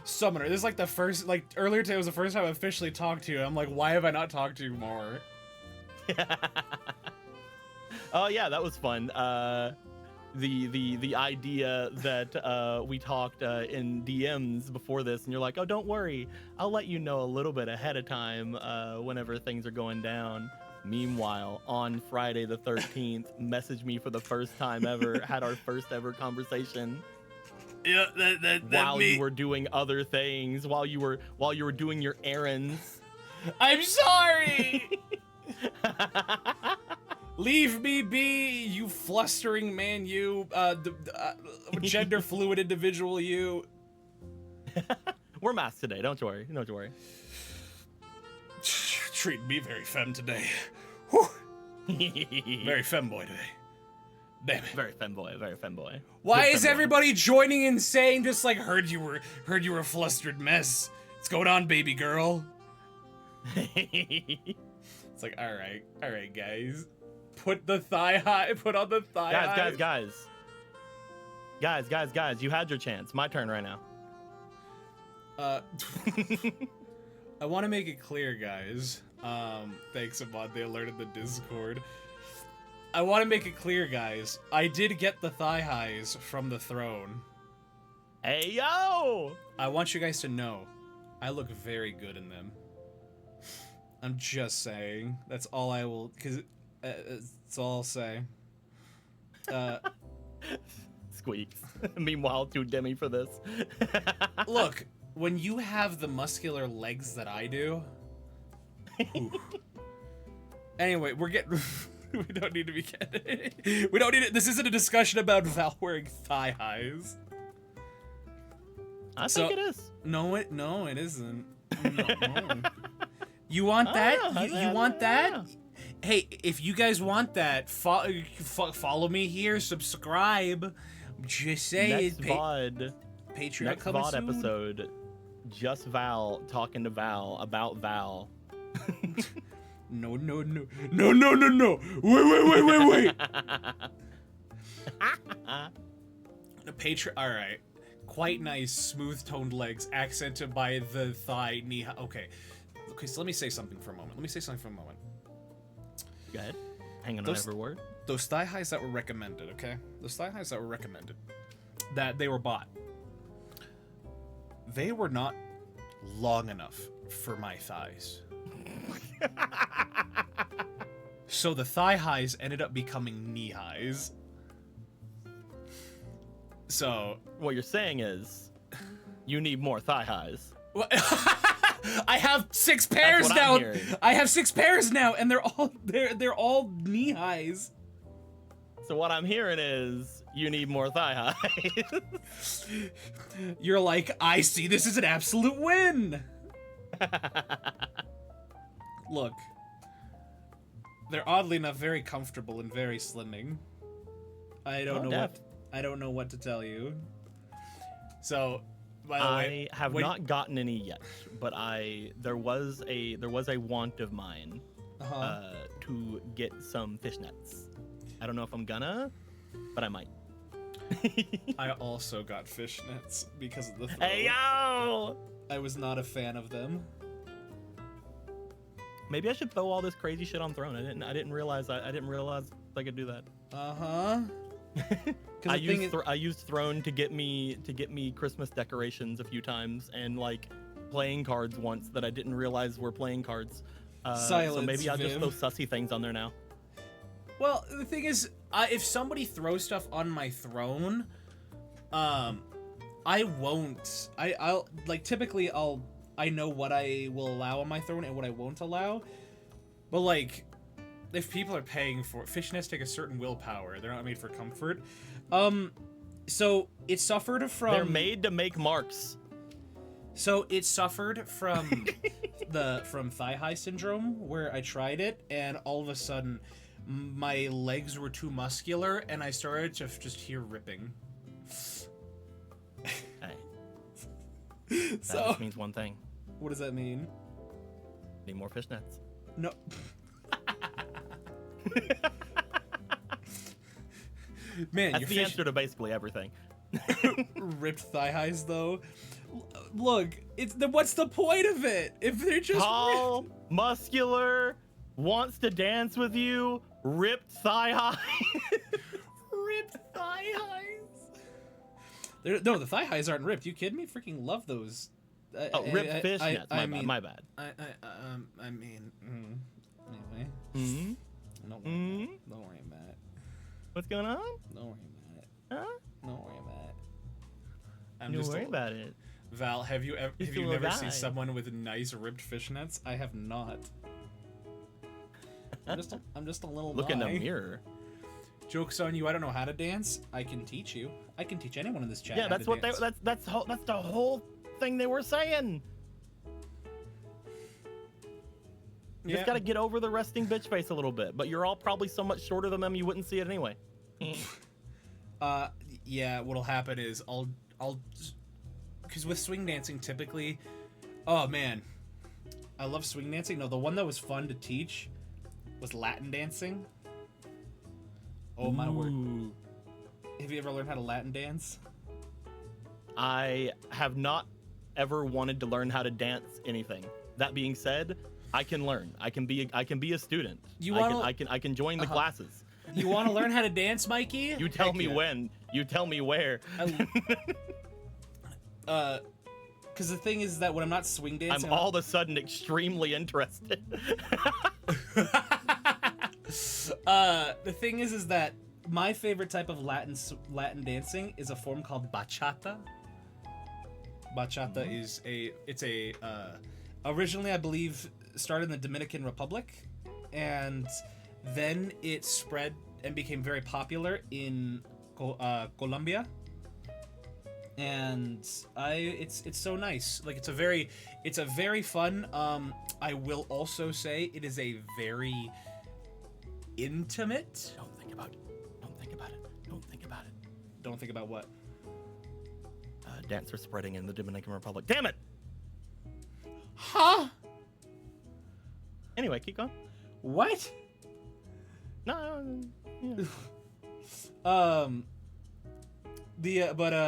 Summoner, this is like the first, like earlier today was the first time I officially talked to you. I'm like, why have I not talked to you more? Oh yeah, that was fun. The idea that we talked in DMs before this, and you're like, oh, don't worry, I'll let you know a little bit ahead of time whenever things are going down. Meanwhile, on Friday the 13th, messaged me for the first time ever, had our first ever conversation. Yeah, that while you were doing other things, while you were doing your errands. I'm sorry. Leave me be, you flustering man, you gender fluid individual, you. We're masked today. Don't you worry. Don't you worry. Treat me very femme today. Whew. Very femboy today. Damn it. Very femboy. Very femboy. Why is everybody joining in saying just like heard you were a flustered mess? What's going on, baby girl? It's like all right, guys. Put on the thigh high. Guys, you had your chance. My turn right now. I want to make it clear, guys. Thanks, Ahmad. They alerted the Discord. I want to make it clear, guys. I did get the thigh highs from the throne. Hey, yo! I want you guys to know, I look very good in them. I'm just saying. That's all I will, because that's all I'll say. Squeaks. Meanwhile, too Demi for this. Look, when you have the muscular legs that I do. Anyway, we're getting. We don't need to be getting. We don't need it. This isn't a discussion about Val wearing thigh highs. I think it is. No, it isn't. No. You want that? You want that? Hey, if you guys want that, follow me here. Subscribe. Just say next VOD. Patreon Next coming VOD soon. episode. just Val talking to Val about Val. No. Wait. The All right. Quite nice, smooth-toned legs, accented by the thigh, knee. Okay, so let me say something for a moment. Go ahead. Hang on every word. Those thigh highs that were recommended, okay? Those thigh highs that were recommended, that they were bought, they were not long enough for my thighs. So the thigh highs ended up becoming knee highs. So what you're saying is you need more thigh highs. I have 6 pairs now. I have 6 pairs now, and they're all knee highs. So what I'm hearing is you need more thigh highs. You're like, I see this as an absolute win. Look, they're oddly enough very comfortable and very slimming. I don't know what to tell you. So, by the way, I have not gotten any yet, but there was a want of mine to get some fishnets. I don't know if I'm gonna, but I might. I also got fishnets because of the throw. Hey yo! I was not a fan of them. Maybe I should throw all this crazy shit on Throne. I didn't realize I could do that. I used Throne to get me Christmas decorations a few times, and like playing cards once that I didn't realize were playing cards. So maybe I'll just throw sussy things on there now. Well, the thing is, if somebody throws stuff on my Throne, I won't. I'll like typically I know what I will allow on my Throne and what I won't allow, but like, if people are paying for it, fishnets take a certain willpower. They're not made for comfort. So it suffered from. They're made to make marks. So it suffered from from thigh high syndrome, where I tried it and all of a sudden my legs were too muscular and I started to just hear ripping. That just means one thing. What does that mean? Need more fishnets. No. Man, that's the answer to basically everything. Ripped thigh highs, though. Look, what's the point of it if they're just tall, muscular, wants to dance with you, ripped thigh highs. Ripped thigh highs. No, the thigh highs aren't ripped. You kidding me? Freaking love those. Ripped fishnets. My bad. I mean, anyway. Mm-hmm. Don't worry about it. What's going on? Don't worry about it. Huh? Don't worry about it. Don't worry about it. Val, have you never seen someone with nice ripped fishnets? I have not. I'm just a little Look in the mirror. Joke's on you. I don't know how to dance. I can teach you. I can teach anyone in this chat. Yeah, that's what dance. That's the whole thing they were saying. You just gotta get over the resting bitch face a little bit, but you're all probably so much shorter than them you wouldn't see it anyway. Yeah, what'll happen is I'll because with swing dancing typically, oh man, I love swing dancing. No, the one that was fun to teach was Latin dancing. Oh my word. Have you ever learned how to Latin dance? I have not ever wanted to learn how to dance anything. That being said, I can learn. I can be a student. I can join the classes. You want to learn how to dance, Mikey? You tell me when. You tell me where. Because the thing is that when I'm not swing dancing, I'm all of a sudden extremely interested. The thing is that my favorite type of Latin dancing is a form called bachata. Bachata is originally I believe started in the Dominican Republic, and then it spread and became very popular in Colombia. And it's so nice. Like it's a very fun. I will also say it is a very intimate. Don't think about it. Don't think about it. Don't think about it. Don't think about what? Dancer spreading in the Dominican Republic. Damn it! Huh? Anyway, keep going. What? No. Yeah.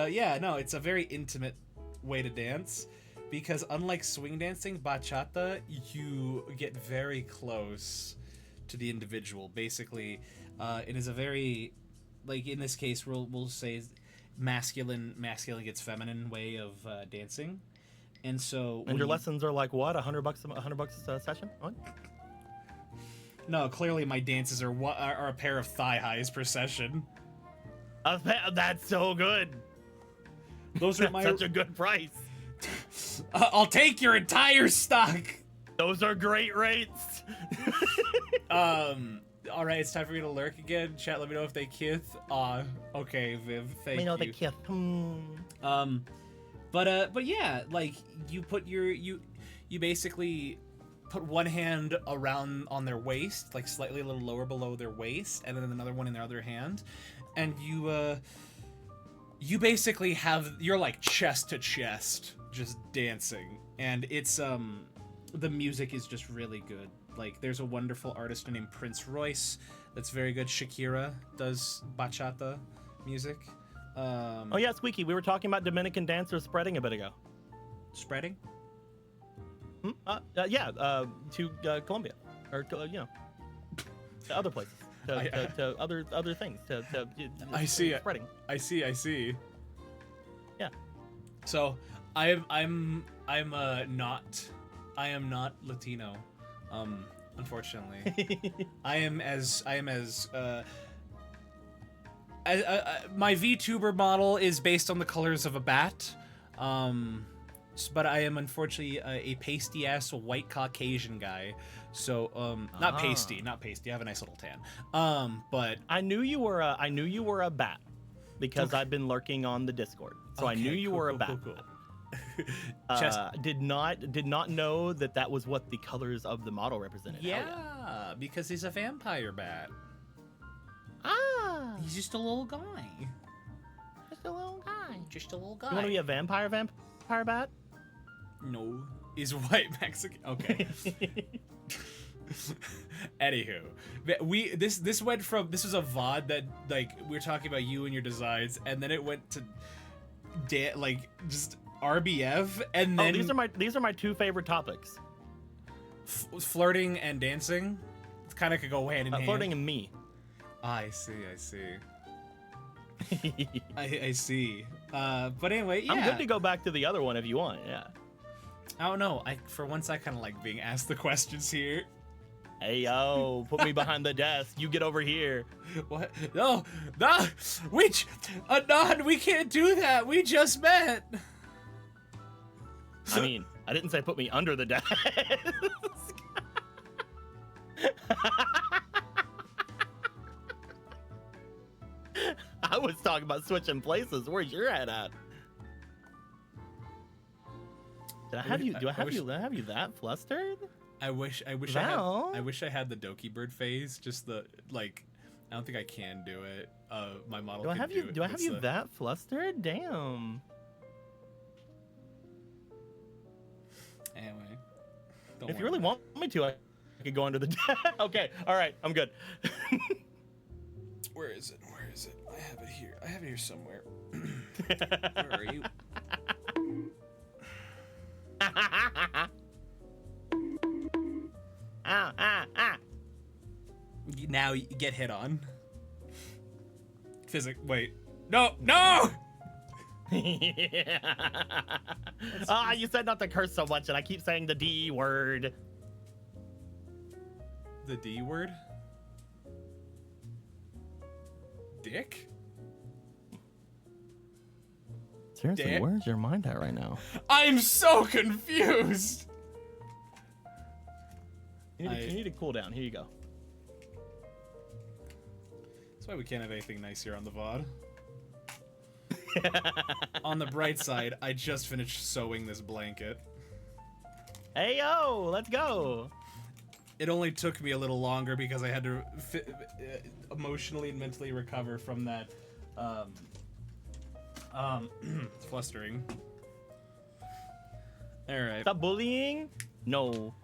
Yeah, no, it's a very intimate way to dance because unlike swing dancing, bachata, you get very close to the individual. Basically, it is a very, like in this case, we'll say masculine gets feminine way of dancing, and so. And your lessons are like what? $100 a session? What? No, clearly my dances are a pair of thigh highs per session. That's so good. Those are such a good price. I'll take your entire stock. Those are great rates. All right, it's time for me to lurk again. Chat, let me know if they kith. Okay, Viv, thank you. Let me know they kith. But yeah, like you put you basically put one hand around on their waist, like slightly a little lower below their waist, and then another one in their other hand, and you basically you're like chest to chest just dancing, and it's the music is just really good. Like there's a wonderful artist named Prince Royce that's very good. Shakira does bachata music. Oh yeah, Squeaky, we were talking about Dominican dancers spreading a bit ago. Spreading? Yeah, to Colombia, or to other places, to other things. I see spreading. I see. Yeah. So I am not Latino, unfortunately. I am as my VTuber model is based on the colors of a bat. But I am unfortunately a pasty ass white Caucasian guy. So not pasty. I have a nice little tan. But I knew you were a bat because I've been lurking on the Discord. So I knew you were a bat. Cool. Did not know that was what the colors of the model represented. Yeah, because he's a vampire bat. He's just a little guy. Just a little guy. You want to be a vampire bat? No. He's white Mexican. Okay. Anywho, this went from, this was a VOD that like we were talking about you and your designs, and then it went to like just RBF, and then these are my two favorite topics. Flirting and dancing. It kind of could go hand in hand. Flirting and me. I see. I see. But anyway, yeah. I'm good to go back to the other one if you want. Yeah. I don't know. For once, I kind of like being asked the questions here. Hey yo, put me behind the desk. You get over here. What? No, we can't do that. We just met. I mean, I didn't say put me under the desk. I was talking about switching places. Where's your head at? Did I have you? Do I have you that flustered? I wish I had the Doki Bird phase. Just the like. I don't think I can do it. My model. Do I have you that flustered? Damn. Anyway. If you really want me to, I could go under the desk. Okay. All right. I'm good. Where is it? I have it here. I have it here somewhere. Where are you? Now you get hit on. Wait. No! You said not to curse so much, and I keep saying the D word. The D word? Dick? Seriously, Dick? where's your mind at right now? I'm so confused! You need to cool down. Here you go. That's why we can't have anything nice here on the VOD. On the bright side, I just finished sewing this blanket. Hey yo, let's go. It only took me a little longer because I had to emotionally and mentally recover from that flustering. All right. Stop bullying. No.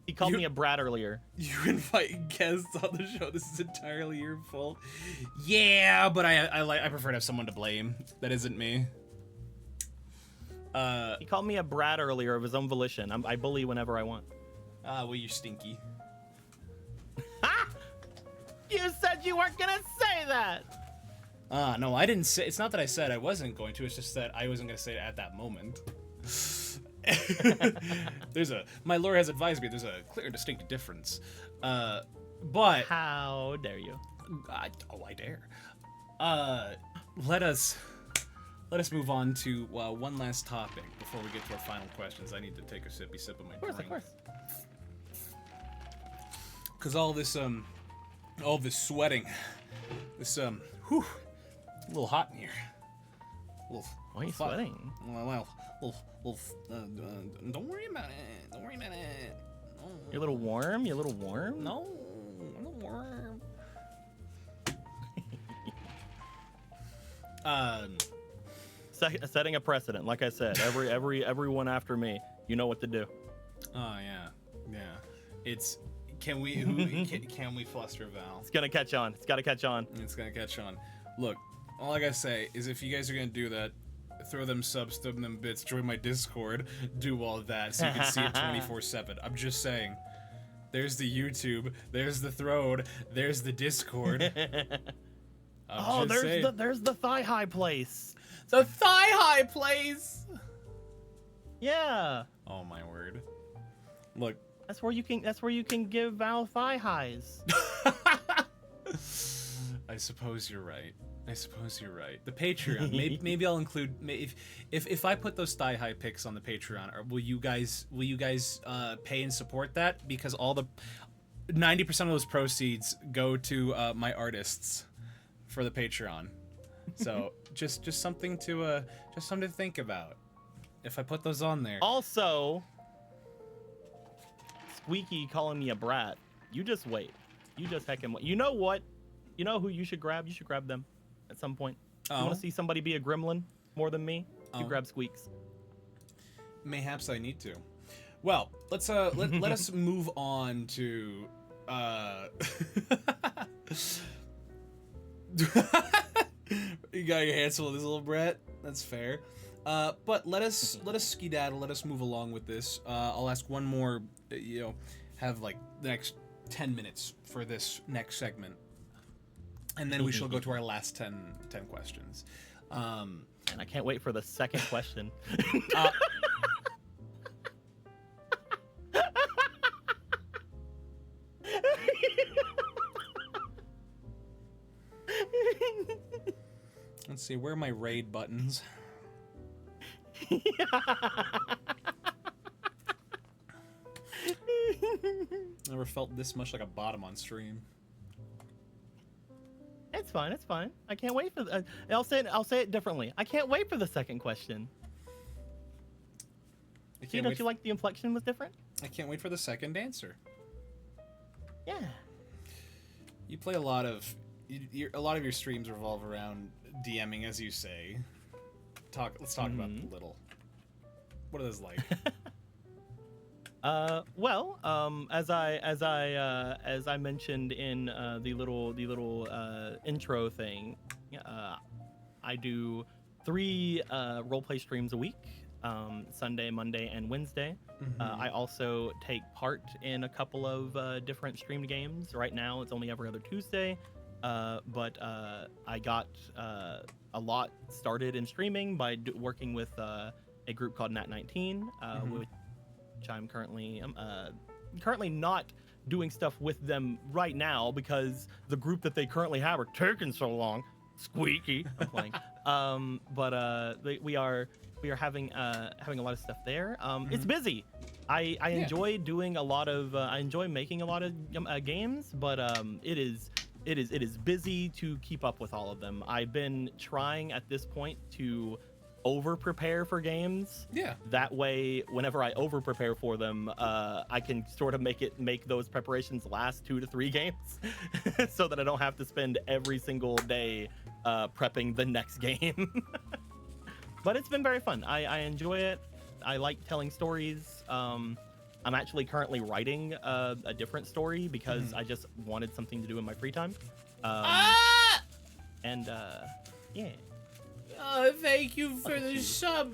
He called me a brat earlier. You invite guests on the show. This is entirely your fault. Yeah, but I prefer to have someone to blame. That isn't me. He called me a brat earlier of his own volition. I bully whenever I want. Well, you're stinky. Ha! You said you weren't gonna say that. No, I didn't say. It's not that I said I wasn't going to. It's just that I wasn't gonna say it at that moment. My lore has advised me there's a clear and distinct difference. But how dare you? I dare. Let us move on to one last topic before we get to our final questions. I need to take a sippy sip of my drink. Of course. Cause all this sweating, this whew, a little hot in here. Why are you sweating? Well, don't worry about it. Don't worry about it. No. You're a little warm? You're a little warm? No, I'm not warm. Setting a precedent. Like I said, everyone after me, you know what to do. Oh yeah. It's can we fluster Val? It's gonna catch on. It's gotta catch on. It's gonna catch on. Look, all I gotta say is if you guys are gonna do that, throw them subs, throw them bits, join my Discord, do all of that so you can see it 24/7. I'm just saying. There's the YouTube, there's the Throne, there's the Discord. There's the thigh high place. The thigh high place. Yeah. Oh my word. Look. That's where you can give Val thigh highs. I suppose you're right. The Patreon. Maybe I'll include if I put those thigh high pics on the Patreon. Will you guys pay and support that? Because all the 90% of those proceeds go to my artists for the Patreon. So just something to think about. If I put those on there. Also, Squeaky calling me a brat. You just wait. You just heckin' wait. You know what? You know who you should grab? You should grab them at some point. You want to see somebody be a gremlin more than me? You grab Squeaks. Mayhaps I need to. Well, let's let us move on to You got your hands full of this little brat. That's fair. But let us skedaddle. Let us move along with this. I'll ask one more. Have like the next 10 minutes for this next segment, and then we shall go to our last 10 questions. And I can't wait for the second question. Let's see, where are my raid buttons? Never felt this much like a bottom on stream. It's fine. I can't wait for the, I'll say it differently. I can't wait for the second question. Don't you like the inflection was different? I can't wait for the second answer. Yeah. You play a lot of your streams revolve around DMing, as you say. Let's talk about a little. What are those like? As I mentioned in the little intro thing, I do 3 roleplay streams a week, Sunday, Monday, and Wednesday. I also take part in a couple of different streamed games. Right now, it's only every other Tuesday, but I got a lot started in streaming by working with a group called Nat19, which I'm currently not doing stuff with them right now because the group that they currently have are taking so long. Squeaky, I'm playing. We are having a lot of stuff there. It's busy. I enjoy doing a lot of. I enjoy making a lot of games, but it is busy to keep up with all of them. I've been trying at this point to over prepare for games. Yeah. That way, whenever I over prepare for them, I can sort of make those preparations last 2 to 3 games, so that I don't have to spend every single day prepping the next game. But it's been very fun. I enjoy it. I like telling stories. I'm actually currently writing a different story because I just wanted something to do in my free time. And yeah. Thank you for the sub.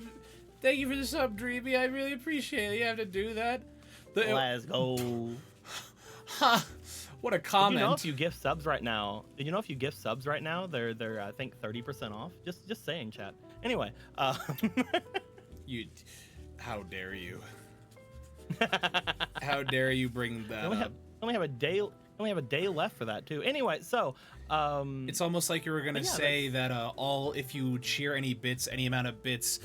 Thank you for the sub, Dreamy. I really appreciate it. You have to do that. Let's go. Ha! What a comment. You know, if you gift subs right now, they're I think 30% off. Just saying, chat. Anyway, how dare you? How dare you bring that up? Only have a day left for that too. Anyway, so it's almost like you were gonna say that if you cheer any amount of bits,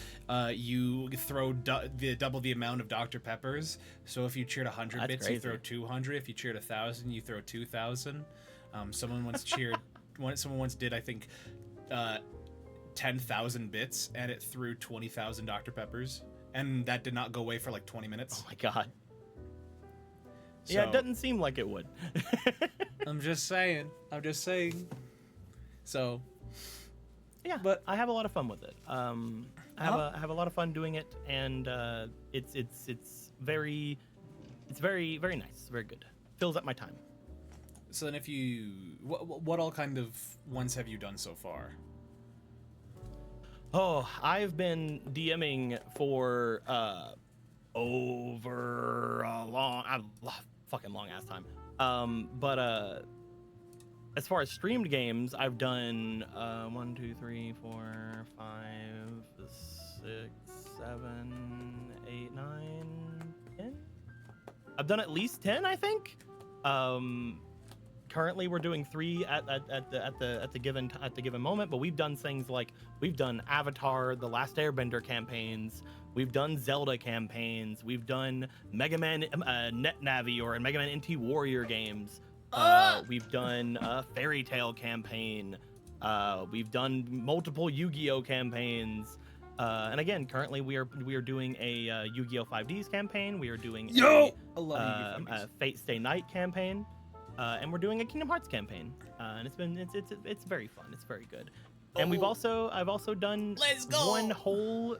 you throw double the amount of Dr. Peppers. So if you cheered 100 bits, crazy. You throw 200. If you cheered 1,000, you throw 2,000. Someone once did, I think, 10,000 bits, and it threw 20,000 Dr. Peppers, and that did not go away for like 20 minutes. Oh my god. So, yeah, it doesn't seem like it would. I'm just saying. So, yeah, but I have a lot of fun with it. I have a lot of fun doing it, and it's very nice, very good. Fills up my time. So then, what all kind of ones have you done so far? Oh, I've been DMing for over a fucking long ass time. But as far as streamed games, I've done 1, 2, 3, 4, 5, 6, 7, 8, 9, 10. I've done at least 10, I think. Currently, we're doing 3 at the given moment, but we've done things like we've done Avatar, The Last Airbender campaigns, we've done Zelda campaigns, we've done Mega Man Net Navi or Mega Man NT Warrior games. We've done a Fairy Tail campaign. We've done multiple Yu-Gi-Oh Uh, campaigns. And again, currently we are doing a Yu-Gi-Oh 5Ds campaign. We are doing a Fate Stay Night campaign. And we're doing a Kingdom Hearts campaign, and it's very fun. It's very good. And I've also done one whole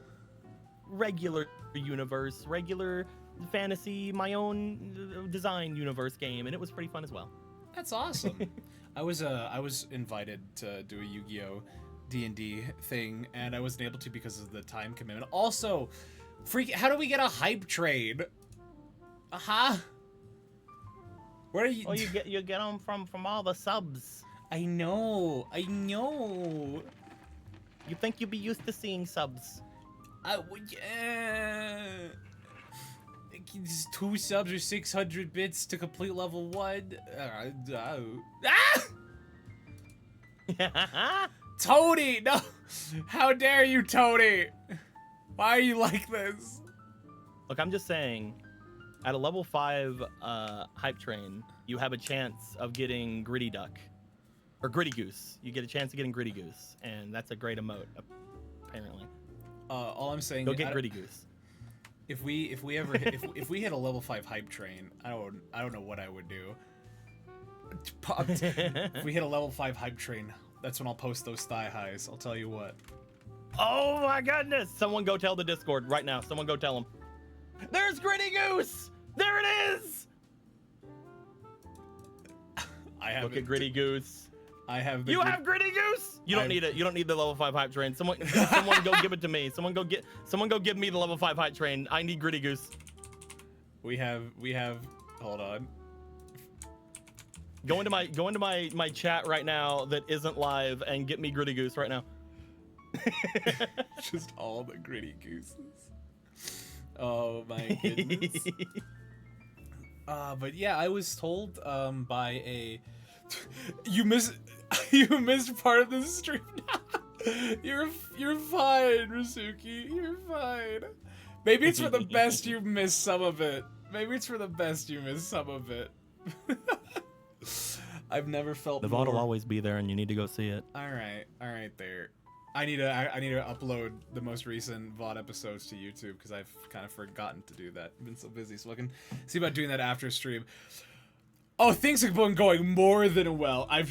regular universe, regular fantasy, my own design universe game, and it was pretty fun as well. That's awesome. I was invited to do a Yu-Gi-Oh D&D thing, and I wasn't able to because of the time commitment. Also, how do we get a hype trade? Where are you? Oh, you get them from all the subs. I know. You think you'd be used to seeing subs? It's 2 subs or 600 bits to complete level 1. Tony, no! How dare you, Tony? Why are you like this? Look, I'm just saying. At a level 5 hype train, you have a chance of getting Gritty Duck. Or Gritty Goose. You get a chance of getting Gritty Goose, and that's a great emote, apparently. All I'm saying is... Go get Gritty Goose. If we hit a level 5 hype train, I don't know what I would do. If we hit a level 5 hype train, that's when I'll post those thigh highs, I'll tell you what. Oh my goodness! Someone go tell the Discord right now. Someone go tell them. There's Gritty Goose! There it is! Look at Gritty Goose. You have Gritty Goose? You don't need it. You don't need the level 5 hype train. Someone go give it to me. Someone go give me the level 5 hype train. I need Gritty Goose. We have hold on. Go into my chat right now that isn't live and get me Gritty Goose right now. Just all the Gritty Gooses. Oh my goodness. But yeah, I was told by a you missed part of the stream. You're fine, Rasuki. You're fine. Maybe it's for the best you missed some of it. I've never felt the VOD will always be there, and you need to go see it. All right there. I need to upload the most recent VOD episodes to YouTube because I've kind of forgotten to do that. I've been so busy, so I can see about doing that after stream. Oh, things have been going more than well. I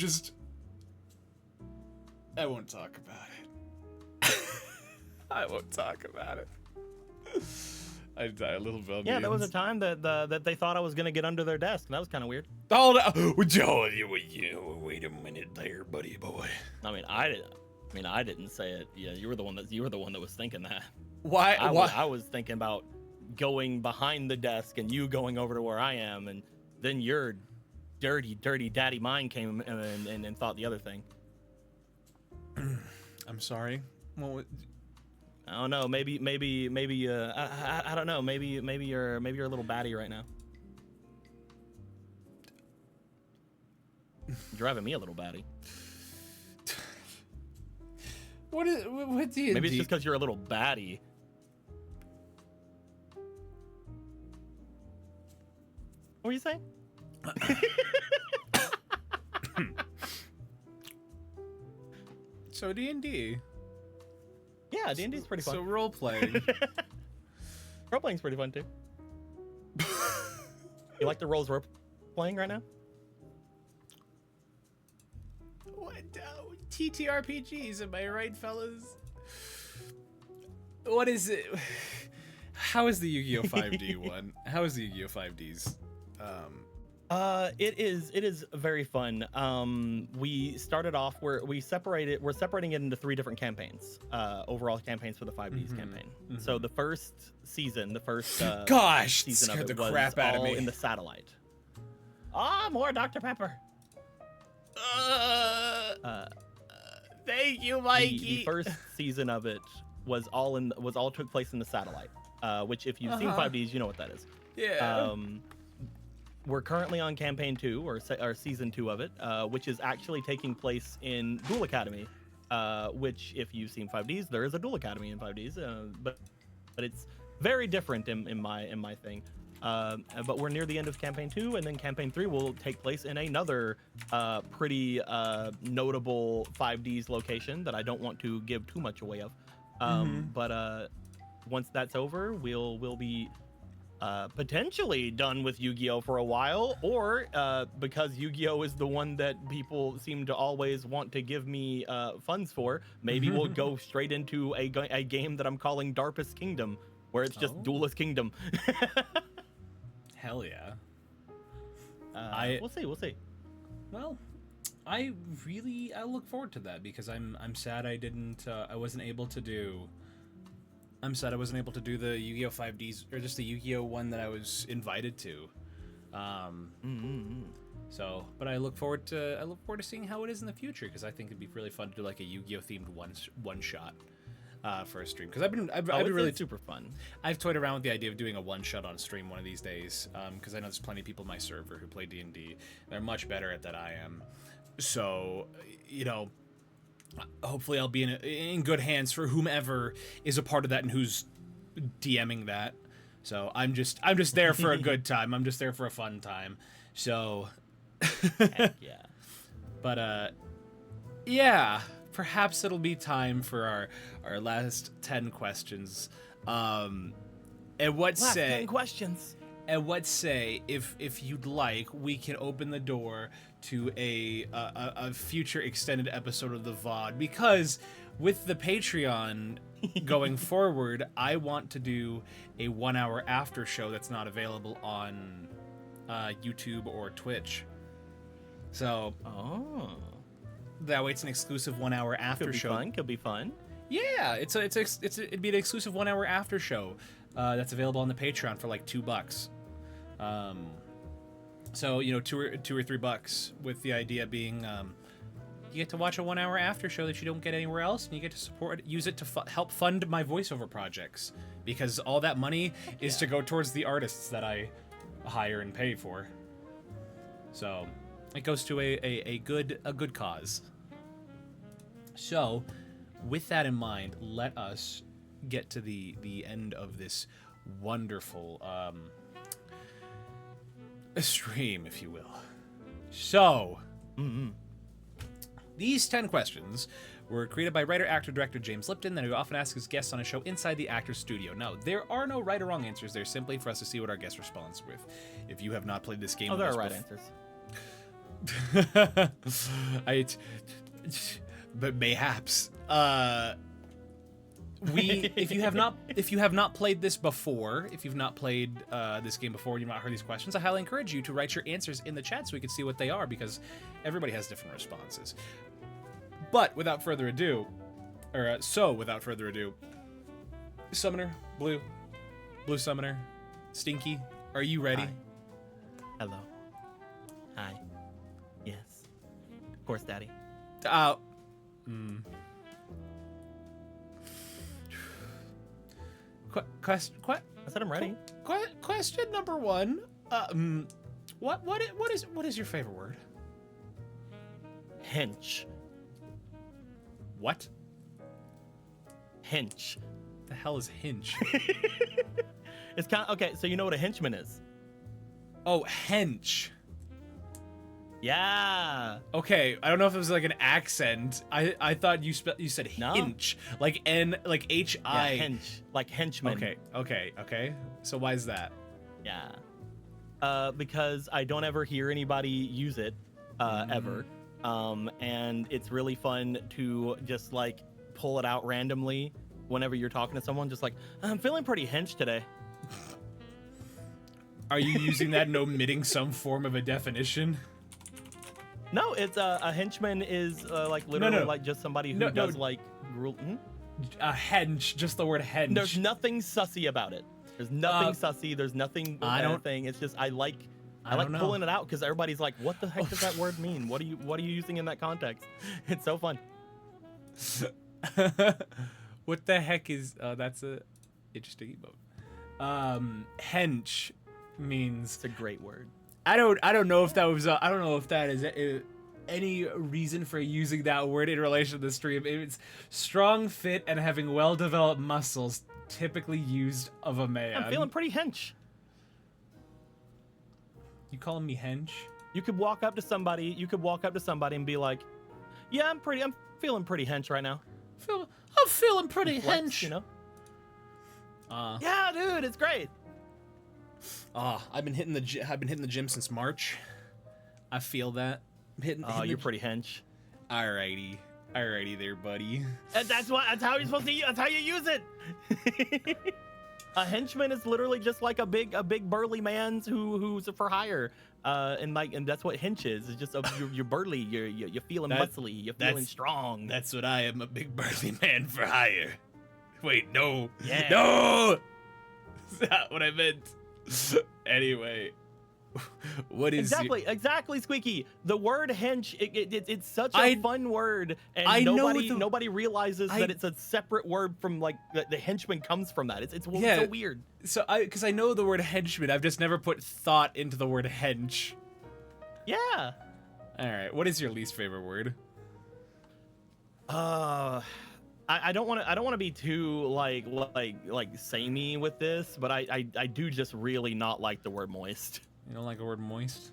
won't talk about it. A little bit. Yeah, there was a time that they thought I was gonna get under their desk. That was kind of weird. Oh, no. Joe, wait a minute there, buddy boy. I mean, I didn't say it. Yeah, you were the one that was thinking that. Why? I was thinking about going behind the desk and you going over to where I am, and then your dirty daddy mind came and thought the other thing. I'm sorry. Well, I don't know. Maybe. I don't know. Maybe you're a little batty right now. You're driving me a little batty. What do you? Maybe it's just because you're a little batty. What were you saying? So D&D. Yeah, D&D's pretty fun. So role playing. Role playing's pretty fun too. You like the roles we're playing right now? What? TTRPGs, am I right, fellas? What is it? How is the Yu-Gi-Oh 5D one? How is the Yu-Gi-Oh 5Ds? It is very fun. We started off we're separating it into 3 different campaigns. Overall campaigns for the 5Ds campaign. So the first season, gosh, season of scared it the was crap out of all me. in the satellite. More Dr. Pepper. Thank you, Mikey. The first season of it was all took place in the satellite. Which if you've seen 5Ds, you know what that is. Yeah. We're currently on campaign 2 or season 2 of it, which is actually taking place in Duel Academy, which if you've seen 5Ds, there is a Duel Academy in 5Ds, but it's very different in my thing. But we're near the end of campaign 2, and then campaign 3 will take place in another pretty notable 5Ds location that I don't want to give too much away of. But once that's over, we'll be potentially done with Yu-Gi-Oh for a while, or because Yu-Gi-Oh is the one that people seem to always want to give me funds for, maybe we'll go straight into a game that I'm calling Darpest Kingdom, where it's just Duelist Kingdom. Hell yeah. We'll see. Well, I look forward to that, because I'm sad I wasn't able to do. I'm sad I wasn't able to do the Yu-Gi-Oh 5Ds, or just the Yu-Gi-Oh one that I was invited to. So, but I look forward to seeing how it is in the future, because I think it'd be really fun to do like a Yu-Gi-Oh themed one shot for a stream. Because I've been really super fun. I've toyed around with the idea of doing a one shot on stream one of these days, because I know there's plenty of people in my server who play D&D. They're much better at that I am. So, hopefully I'll be in good hands for whomever is a part of that and who's DMing that. So I'm just there for a good time. I'm just there for a fun time. So Heck yeah. But yeah, perhaps it'll be time for our last 10 questions. And what Last say 10 questions. And what say if you'd like, we can open the door to a future extended episode of the VOD, because with the Patreon going forward, I want to do a 1 hour after show that's not available on YouTube or Twitch. So that way it's an exclusive 1 hour after show. Could be fun. Yeah, it'd be an exclusive 1 hour after show that's available on the Patreon for like $2. So, $2 or $3, with the idea being you get to watch a 1 hour after show that you don't get anywhere else, and you get to use it to help fund my voiceover projects, because all that money is to go towards the artists that I hire and pay for. So it goes to a good cause. So with that in mind, let us get to the end of this wonderful stream, if you will. So, these 10 questions were created by writer, actor, director James Lipton, that who often asks his guests on a show inside the actor's studio. Now, there are no right or wrong answers. They're simply for us to see what our guest responds with. If you have not played this game, there are right answers. But mayhaps. if you have not played this before, if you've not played this game before, and you've not heard these questions, I highly encourage you to write your answers in the chat so we can see what they are, because everybody has different responses. But without further ado, Summoner, Blue Summoner, Stinky, are you ready? Hi. Hello. Hi. Yes. Of course, Daddy. I said I'm ready. Question number one. What is your favorite word? Hench. What? Hench. The hell is hinge? It's kind of okay. So you know what a henchman is? Oh, hench. Yeah. Okay, I don't know if it was like an accent. I thought you said No. hinch, like N, like H-I. Yeah, hench, like henchman. Okay. So why is that? Yeah. Because I don't ever hear anybody use it, ever. And it's really fun to just like pull it out randomly whenever you're talking to someone. Just like, I'm feeling pretty hench today. Are you using that and omitting some form of a definition? No, it's a henchman is like literally like just somebody who does like a hench, just the word hench. There's nothing sussy about it. There's nothing sussy. There's nothing. Thing. It's just I like pulling it out because everybody's like, what the heck does that word mean? What are you using in that context? It's so fun. What the heck is? That's a interesting emote. Hench means. It's a great word. I don't know if that was. I don't know if that is any reason for using that word in relation to the stream. It's strong, fit, and having well-developed muscles, typically used of a man. I'm feeling pretty hench. You calling me hench? You could walk up to somebody. You could walk up to somebody and be like, "Yeah, I'm feeling pretty hench right now. I'm feeling pretty hench." You know? Yeah, dude, it's great. I've been hitting the gym since March. I feel that. You're pretty hench. Alrighty there, buddy. That's how you're supposed to use. That's how you use it. A henchman is literally just like a big burly man who's for hire. And that's what hench is. It's just you're burly. You're feeling muscly. You're feeling strong. That's what I am, a big burly man for hire. Wait, no. Yeah. No. That's not what I meant. Anyway, what is exactly, Squeaky? The word hench, it's such a fun word, and nobody realizes that it's a separate word from like the henchman comes from that. It's so weird. So because I know the word henchman, I've just never put thought into the word hench. Yeah. All right. What is your least favorite word? I don't want to be too like samey with this, but I do just really not like the word moist. You don't like the word moist?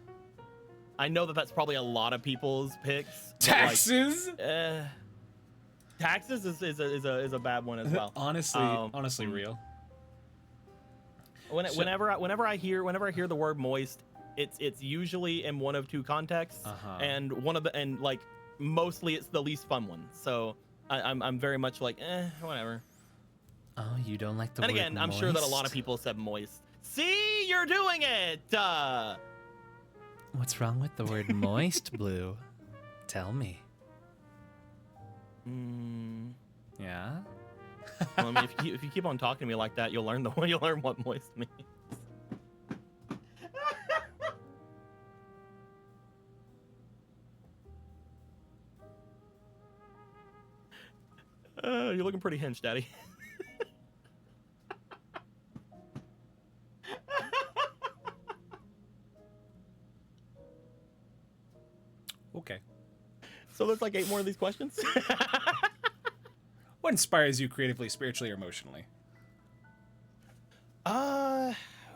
I know that's probably a lot of people's picks. Taxes. Taxes is a bad one as well. honestly, real. Whenever I hear the word moist, it's usually in one of two contexts, and mostly it's the least fun one. So. I'm very much like, whatever. Oh, you don't like the word moist? And again, I'm sure that a lot of people said moist. See, you're doing it! What's wrong with the word moist, Blue? Tell me. Yeah? Well, I mean, if you keep on talking to me like that, you'll learn what moist means. You're looking pretty hench, Daddy. Okay. So there's like 8 more of these questions? What inspires you creatively, spiritually, or emotionally?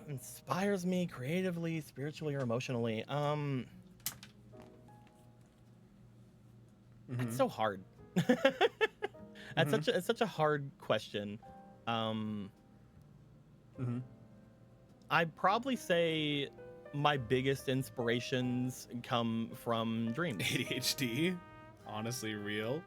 Inspires me creatively, spiritually, or emotionally. It's so hard. It's such a hard question. I'd probably say my biggest inspirations come from dreams. ADHD, honestly real.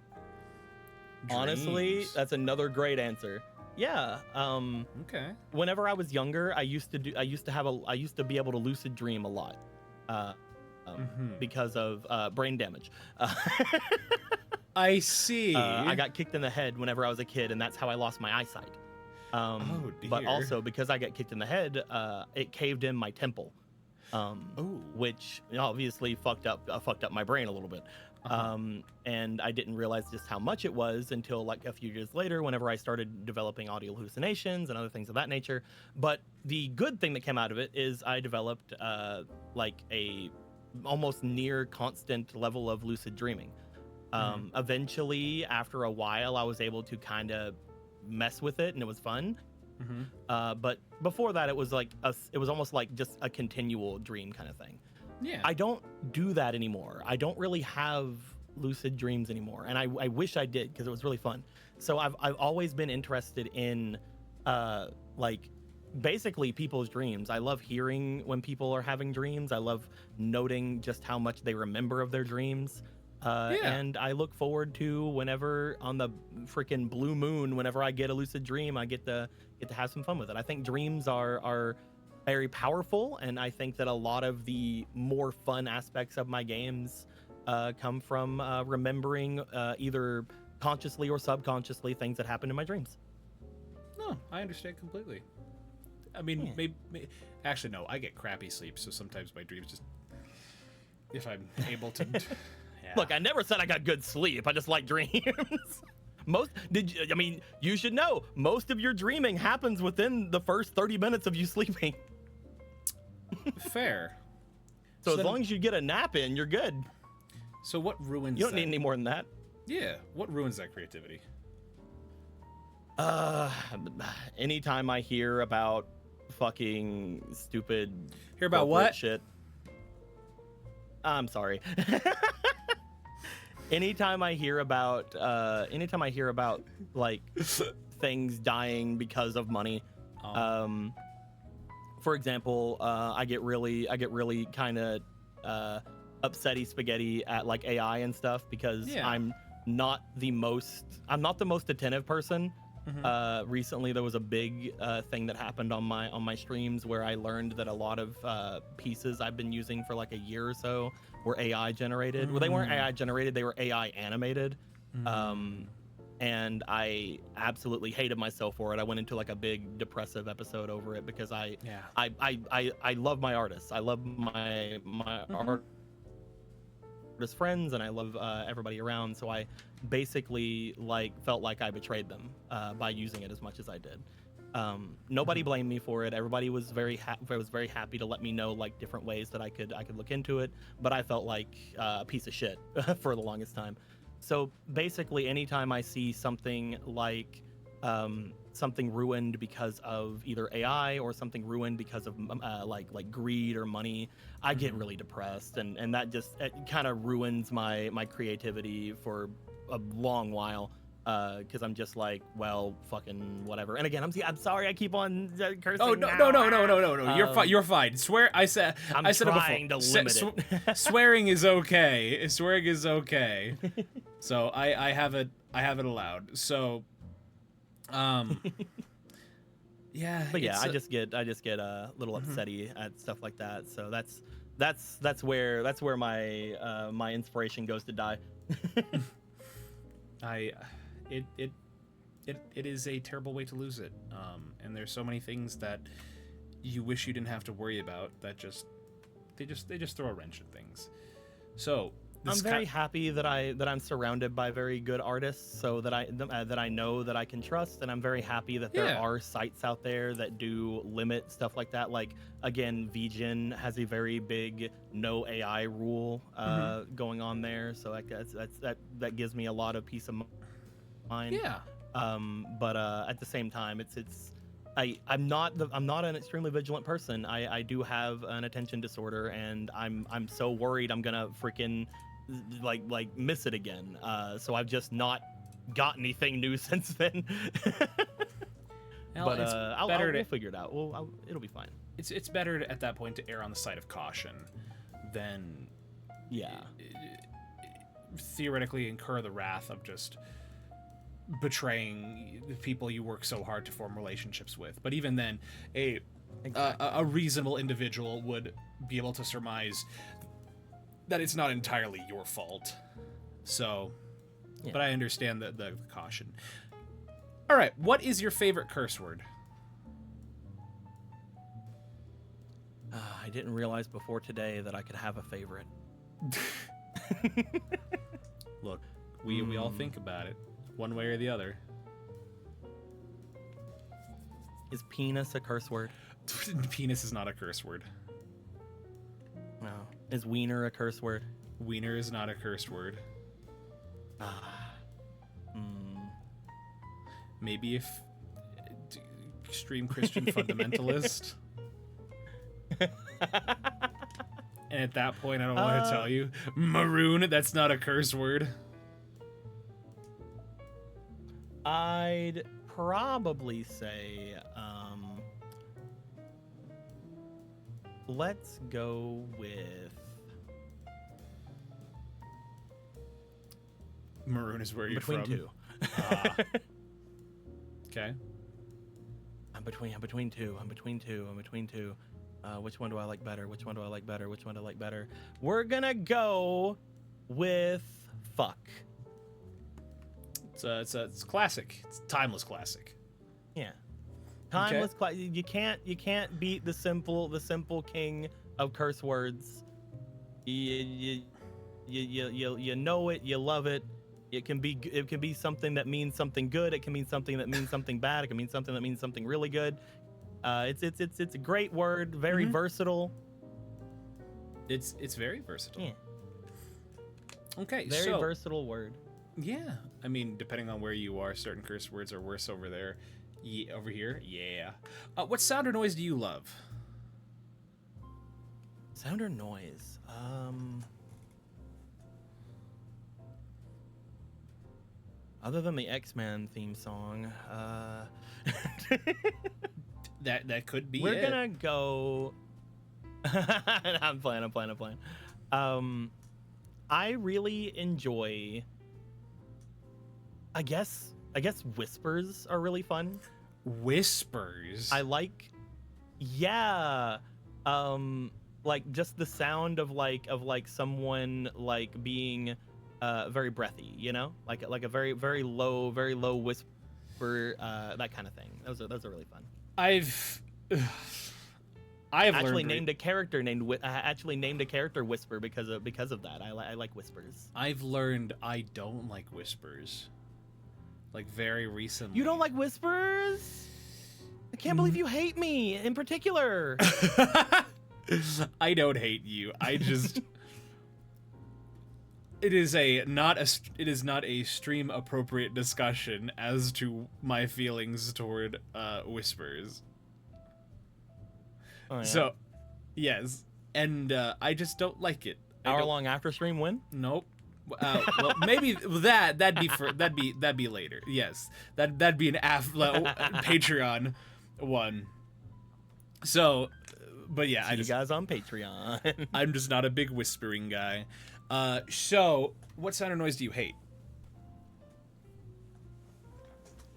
Honestly, Dreams. that's another great answer. Yeah. Okay. Whenever I was younger, I used to be able to lucid dream a lot, because of brain damage. I see. I got kicked in the head whenever I was a kid, and that's how I lost my eyesight. Oh dear. But also because I got kicked in the head, it caved in my temple, which obviously fucked up my brain a little bit. And I didn't realize just how much it was until like a few years later, whenever I started developing audio hallucinations and other things of that nature. But the good thing that came out of it is I developed like a almost near constant level of lucid dreaming. Eventually, after a while, I was able to kind of mess with it, and it was fun. But before that, it was almost like just a continual dream kind of thing. Yeah. I don't do that anymore. I don't really have lucid dreams anymore, and I wish I did, because it was really fun. So I've always been interested in like basically people's dreams. I love hearing when people are having dreams. I love noting just how much they remember of their dreams. And I look forward to whenever on the freaking blue moon, whenever I get a lucid dream, I get to have some fun with it. I think dreams are very powerful, and I think that a lot of the more fun aspects of my games come from remembering either consciously or subconsciously things that happened in my dreams. No, I understand completely. I mean, maybe actually no, I get crappy sleep, so sometimes my dreams just, if I'm able to. Yeah. Look, I never said I got good sleep. I just like dreams. You should know, most of your dreaming happens within the first 30 minutes of you sleeping. Fair. So as long as you get a nap in, you're good. So what ruins You don't need any more than that. Yeah. What ruins that creativity? Anytime I hear about fucking stupid Hear about what? Shit. I'm sorry. Anytime I hear about like things dying because of money. For example, I get really kind of upsetty spaghetti at like AI and stuff, because I'm not the most attentive person. Recently there was a big thing that happened on my streams where I learned that a lot of pieces I've been using for like a year or so were AI generated. Well, they weren't AI generated, they were AI animated. And I absolutely hated myself for it. I went into like a big depressive episode over it, because I love my artists. I love my artist friends, and I love everybody around. So I basically felt like I betrayed them by using it as much as I did. Nobody blamed me for it. Everybody was very happy to let me know like different ways that I could look into it, but I felt like a piece of shit for the longest time. So basically, anytime I see something like something ruined because of either AI or something ruined because of like greed or money, I get really depressed, and that just kind of ruins my creativity for a long while. Because I'm just like, well, fucking whatever. And again, I'm sorry, I keep on cursing. Oh no! You're fine. Swear, I said it trying before. To limit it. Swearing is okay. Swearing is okay. So I have it allowed. So, yeah. But yeah, I just get a little upsetty at stuff like that. So that's where my my inspiration goes to die. It is a terrible way to lose it, and there's so many things that you wish you didn't have to worry about that they just throw a wrench at things. So I'm very happy that I'm surrounded by very good artists, so that I know that I can trust, and I'm very happy that there are sites out there that do limit stuff like that. Like again, VGen has a very big no AI rule going on there, so that gives me a lot of peace of mind. Yeah. But at the same time, I'm not an extremely vigilant person. I do have an attention disorder, and I'm so worried I'm gonna freaking like miss it again. So I've just not got anything new since then. But we'll figure it out. It'll be fine. It's better at that point to err on the side of caution than theoretically incur the wrath of just betraying the people you work so hard to form relationships with. But even then, a reasonable individual would be able to surmise that it's not entirely your fault. So, yeah. But I understand the caution. All right, what is your favorite curse word? I didn't realize before today that I could have a favorite. Look, we all think about it, one way or the other. Is penis a curse word? Penis is not a curse word. No. Is wiener a curse word? Wiener is not a curse word. Maybe if extreme Christian fundamentalist. And at that point, I don't want to tell you. Maroon, that's not a curse word. I'd probably say, let's go with... Maroon is where you're between from. Two. Okay. I'm between two. Which one do I like better? Which one do I like better? We're gonna go with fuck. It's classic. It's a timeless classic. Yeah. Timeless. Okay. You can't beat the simple king of curse words. You know it. You love it. It can be something that means something good. It can mean something that means something bad. It can mean something that means something really good. It's a great word, very versatile. It's very versatile. Yeah. Okay, very versatile word. Yeah, I mean, depending on where you are, certain curse words are worse over there. Over here, yeah. What sound or noise do you love? Sound or noise? Other than the X-Men theme song, that could be. We're gonna go. I'm playing. I really enjoy. I guess whispers are really fun. Whispers. I like. Yeah. Like just the sound of someone like being very breathy, you know, like a very low whisper, that kind of thing. Those are really fun. I've actually named a character Whisper because of that. I like whispers. I've learned I don't like whispers. Like very recently. You don't like whispers? I can't believe you hate me in particular. I don't hate you. I just it is not a stream appropriate discussion as to my feelings toward whispers. Oh, yeah? So, yes, and I just don't like it. Hour-long after stream win? Nope. Well, maybe that'd be later. Yes, that'd be an Patreon one. So, but yeah, see you guys on Patreon. I'm just not a big whispering guy. So, what sound or noise do you hate?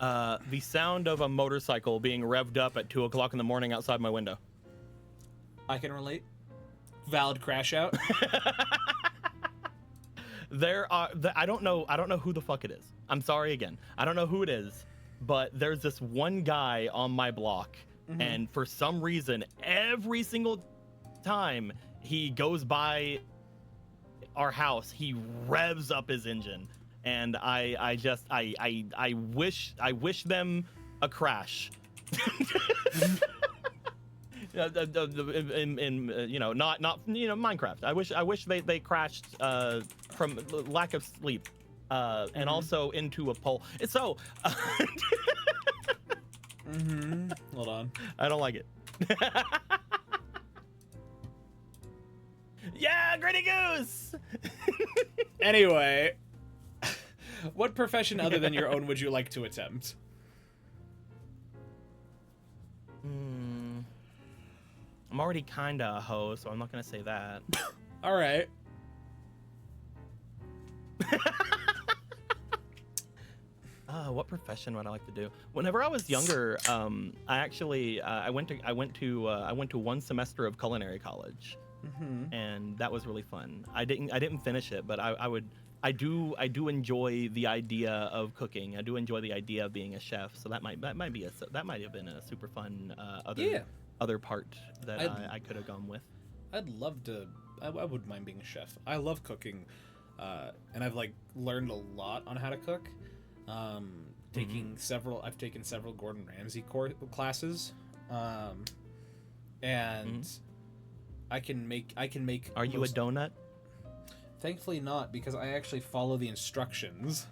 The sound of a motorcycle being revved up at 2 o'clock in the morning outside my window. I can relate. Valid crash out. I don't know who the fuck it is. I'm sorry again. I don't know who it is, but there's this one guy on my block, and for some reason, every single time he goes by our house, he revs up his engine, and I wish them a crash. in not Minecraft. I wish they crashed from lack of sleep, and also into a pole. It's so. Hold on. I don't like it. Yeah, Gritty Goose. Anyway, what profession other than your own would you like to attempt? I'm already kinda a hoe, so I'm not gonna say that. All right. what profession would I like to do? Whenever I was younger, I actually I went to one semester of culinary college, and that was really fun. I didn't finish it, but I do enjoy the idea of cooking. I do enjoy the idea of being a chef. So that might have been a super fun other part that I could have gone with. I'd love to. I wouldn't mind being a chef. I love cooking, and I've like learned a lot on how to cook. I've taken several Gordon Ramsay classes, and I can make. Are you a donut? Thankfully not, because I actually follow the instructions.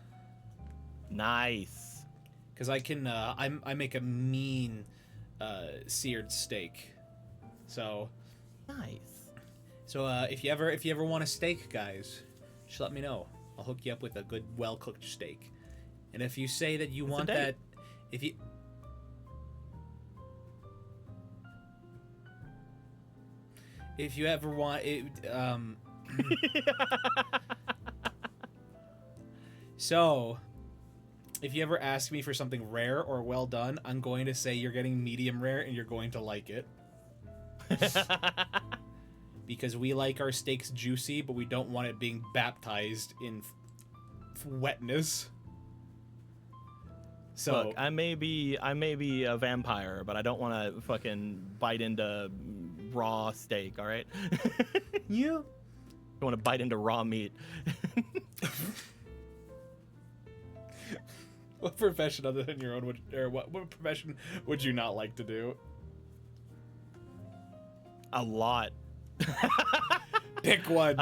Nice. Because I can. I make a mean seared steak. So. Nice. So if you ever want a steak, guys, just let me know. I'll hook you up with a good, well-cooked steak. And if you say that you want that, if you ever want it, so if you ever ask me for something rare or well done, I'm going to say you're getting medium rare and you're going to like it. Because we like our steaks juicy, but we don't want it being baptized in wetness. So look, I may be a vampire, but I don't want to fucking bite into raw steak. All right? You don't want to bite into raw meat. What profession other than your own what profession would you not like to do? A lot. Pick one.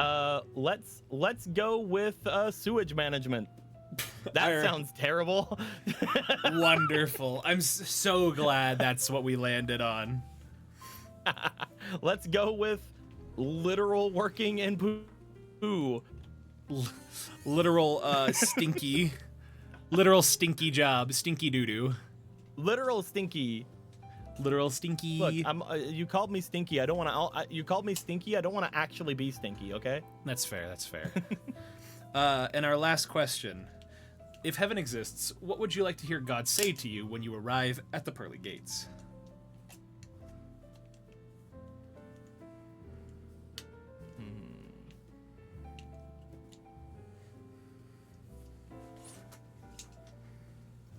Let's go with sewage management. That sounds terrible. Wonderful. I'm so glad that's what we landed on. Let's go with literal working in poo. Literal stinky. Literal stinky job. Stinky doo-doo. Literal stinky. Literal stinky. Look, you called me stinky. I don't want to. You called me stinky. I don't want to actually be stinky. Okay. That's fair. That's fair. And our last question: if heaven exists, what would you like to hear God say to you when you arrive at the pearly gates?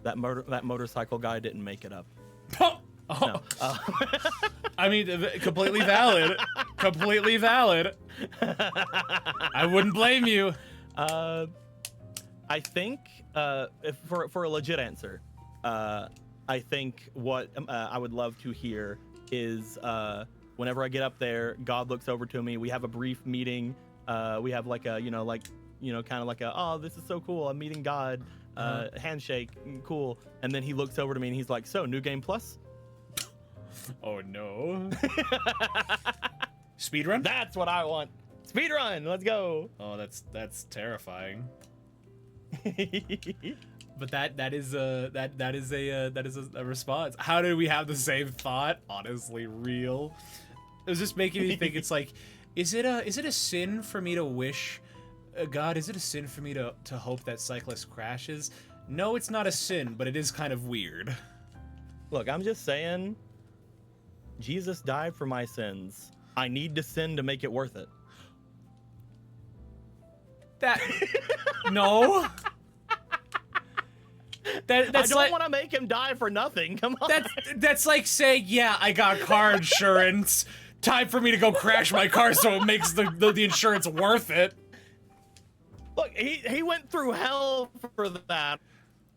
That motorcycle guy didn't make it up. Oh. No. I mean, completely valid. Completely valid. I wouldn't blame you. I think, for a legit answer, I think what I would love to hear is whenever I get up there, God looks over to me. We have a brief meeting. We have like a, kind of like a, oh, this is so cool. I'm meeting God. Handshake, cool. And then he looks over to me and he's like, so, new game plus? Oh no. Speedrun? That's what I want. Speedrun, let's go. Oh, that's terrifying. But that is a response. How did we have the same thought? Honestly, real. It was just making me think. It's like, is it a sin for me to wish? God, is it a sin for me to hope that cyclist crashes? No, it's not a sin, but it is kind of weird. Look, I'm just saying, Jesus died for my sins. I need to sin to make it worth it. No. That's I don't want to make him die for nothing. Come on. That's like saying, yeah, I got car insurance. Time for me to go crash my car so it makes the insurance worth it. Look, he went through hell for that.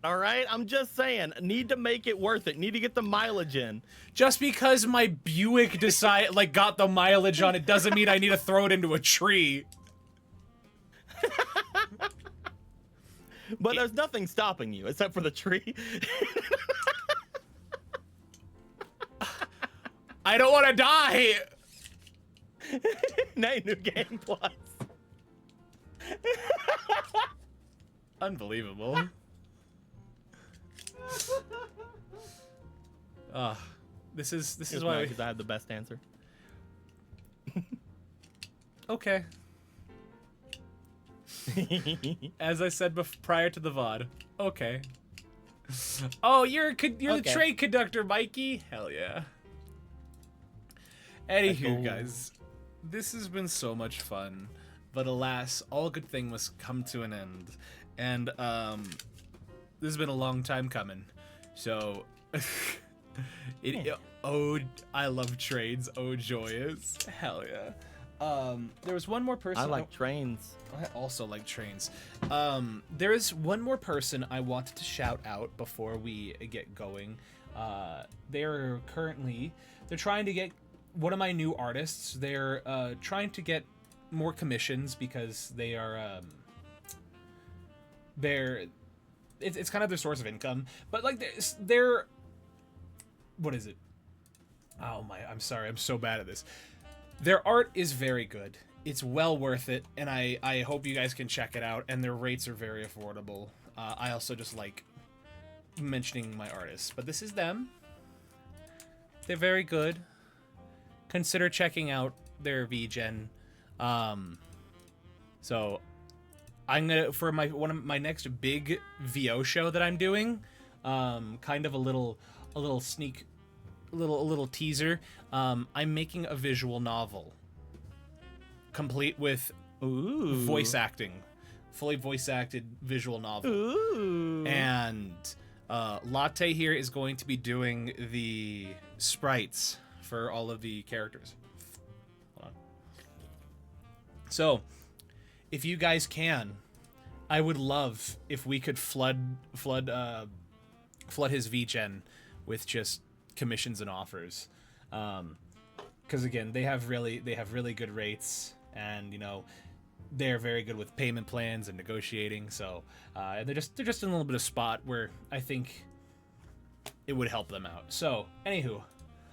All right, I'm just saying, need to make it worth it. Need to get the mileage in. Just because my Buick got the mileage on it doesn't mean I need to throw it into a tree. But there's nothing stopping you except for the tree. I don't want to die. New game plus. Unbelievable. This is why because I had the best answer. Okay. As I said prior to the VOD. Okay. Oh, you're the train conductor, Mikey. Hell yeah. Anywho, guys, this has been so much fun, but alas, all good thing must come to an end, and this has been a long time coming. So, I love trains. Oh, joyous. Hell yeah. There was one more person. I like trains. I also like trains. There is one more person I wanted to shout out before we get going. They're trying to get one of my new artists. They're trying to get more commissions because they are it's kind of their source of income. But like they're what is it? Oh my, I'm sorry, I'm so bad at this. Their art is very good. It's well worth it, and I hope you guys can check it out, and their rates are very affordable. I also just like mentioning my artists, but this is them. They're very good. Consider checking out their VGen. So I'm gonna, for one of my next big VO show that I'm doing, kind of a little teaser. I'm making a visual novel, complete with voice acting, fully voice acted visual novel. Ooh. And Latte here is going to be doing the sprites for all of the characters. Hold on. So, if you guys can, I would love if we could flood his VGen with just commissions and offers, because again, they have really good rates, and you know, they're very good with payment plans and negotiating. So and they're just in a little bit of spot where I think it would help them out. So anywho,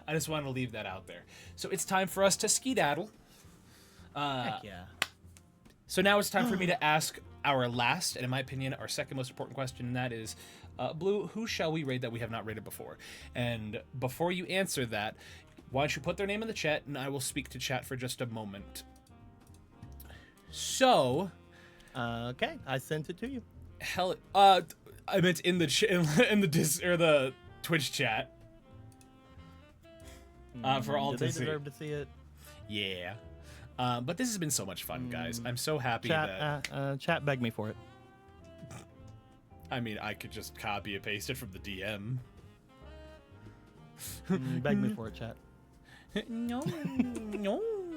I just wanted to leave that out there. So it's time for us to skedaddle. Heck yeah. So now it's time for me to ask our last, and in my opinion, our second most important question, and that is, Blue, who shall we raid that we have not raided before? And before you answer that, why don't you put their name in the chat, and I will speak to chat for just a moment. So, okay, I sent it to you. Hell, I meant in the the Twitch chat. For all to see. Do they deserve to see it? Yeah. But this has been so much fun, guys. I'm so happy that chat begged me for it. I mean, I could just copy and paste it from the DM. Beg me for it, chat. No,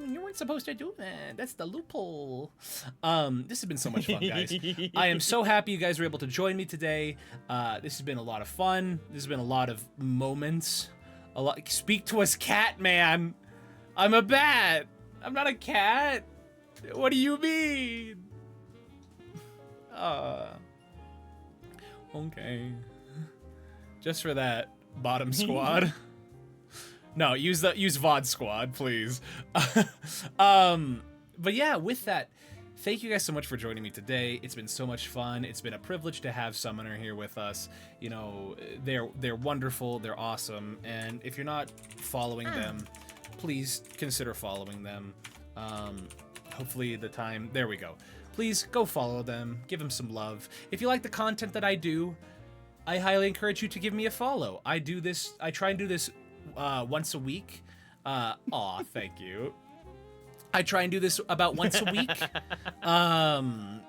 you weren't supposed to do that. That's the loophole. This has been so much fun, guys. I am so happy you guys were able to join me today. This has been a lot of fun. This has been a lot of moments. Speak to us, cat man. I'm a bat. I'm not a cat. What do you mean? Okay. Just for that, bottom squad. No, use VOD squad, please. But yeah, with that, thank you guys so much for joining me today. It's been so much fun. It's been a privilege to have Summoner here with us. You know, they're wonderful, they're awesome, and if you're not following them, please consider following them. Hopefully there we go. Please go follow them, give them some love. If you like the content that I do, I highly encourage you to give me a follow. I try and do this once a week. Aw, thank you. I try and do this about once a week.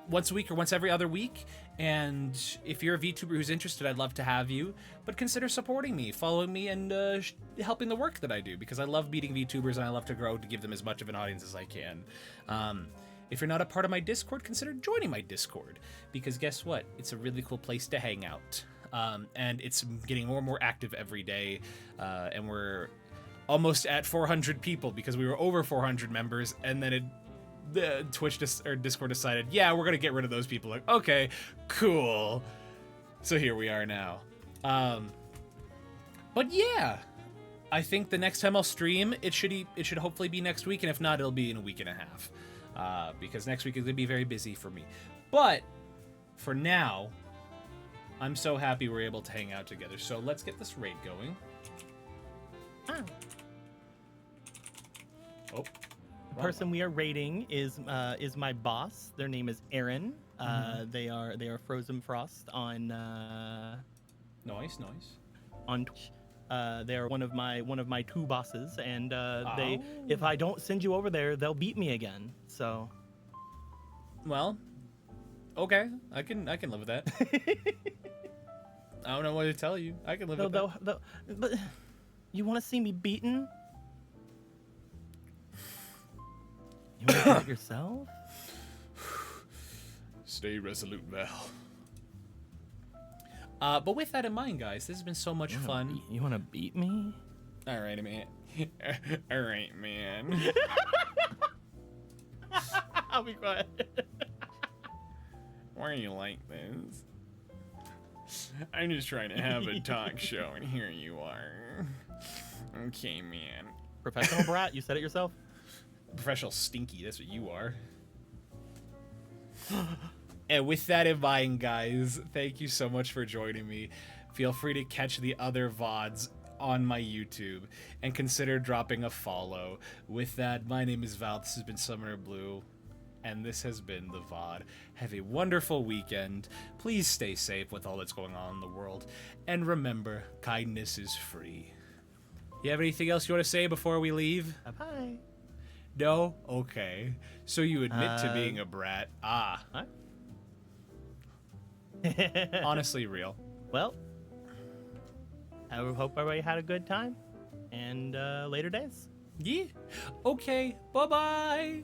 Once a week or once every other week. And if you're a VTuber who's interested, I'd love to have you. But consider supporting me, following me, and helping the work that I do, because I love meeting VTubers and I love to grow to give them as much of an audience as I can. If you're not a part of my Discord, consider joining my Discord, because guess what? It's a really cool place to hang out. And it's getting more and more active every day. And we're almost at 400 people, because we were over 400 members, and then the Discord decided, yeah, we're gonna get rid of those people. Like, okay, cool. So here we are now. But yeah, I think the next time I'll stream, it should hopefully be next week, and if not, it'll be in a week and a half, because next week is gonna be very busy for me. But for now, I'm so happy we're able to hang out together. So let's get this raid going. Oh. The person we are raiding is my boss. Their name is Aaron. They are Frozen Frost on Nice. on Twitch. They're one of my two bosses, and they if I don't send you over there, they'll beat me again. So, well, okay, I can live with that. I don't know what to tell you. I can live with that. But you want to see me beaten? You want to do it yourself? Stay resolute, Val. But with that in mind, guys, this has been so much fun. You want to beat me? All right, man. All right, man. I'll be quiet. Why are you like this? I'm just trying to have a talk show, and here you are. Okay, man. Professional Brat, you said it yourself? Professional Stinky, that's what you are. And with that in mind, guys, thank you so much for joining me. Feel free to catch the other VODs on my YouTube, and consider dropping a follow. With that, my name is Val, this has been Summoner Blue, and this has been the VOD. Have a wonderful weekend. Please stay safe with all that's going on in the world. And remember, kindness is free. You have anything else you want to say before we leave? Bye-bye. No? Okay. So you admit to being a brat. Ah. What? Honestly real. Well, I hope everybody had a good time, and later days. Yeah. Okay. Bye-bye.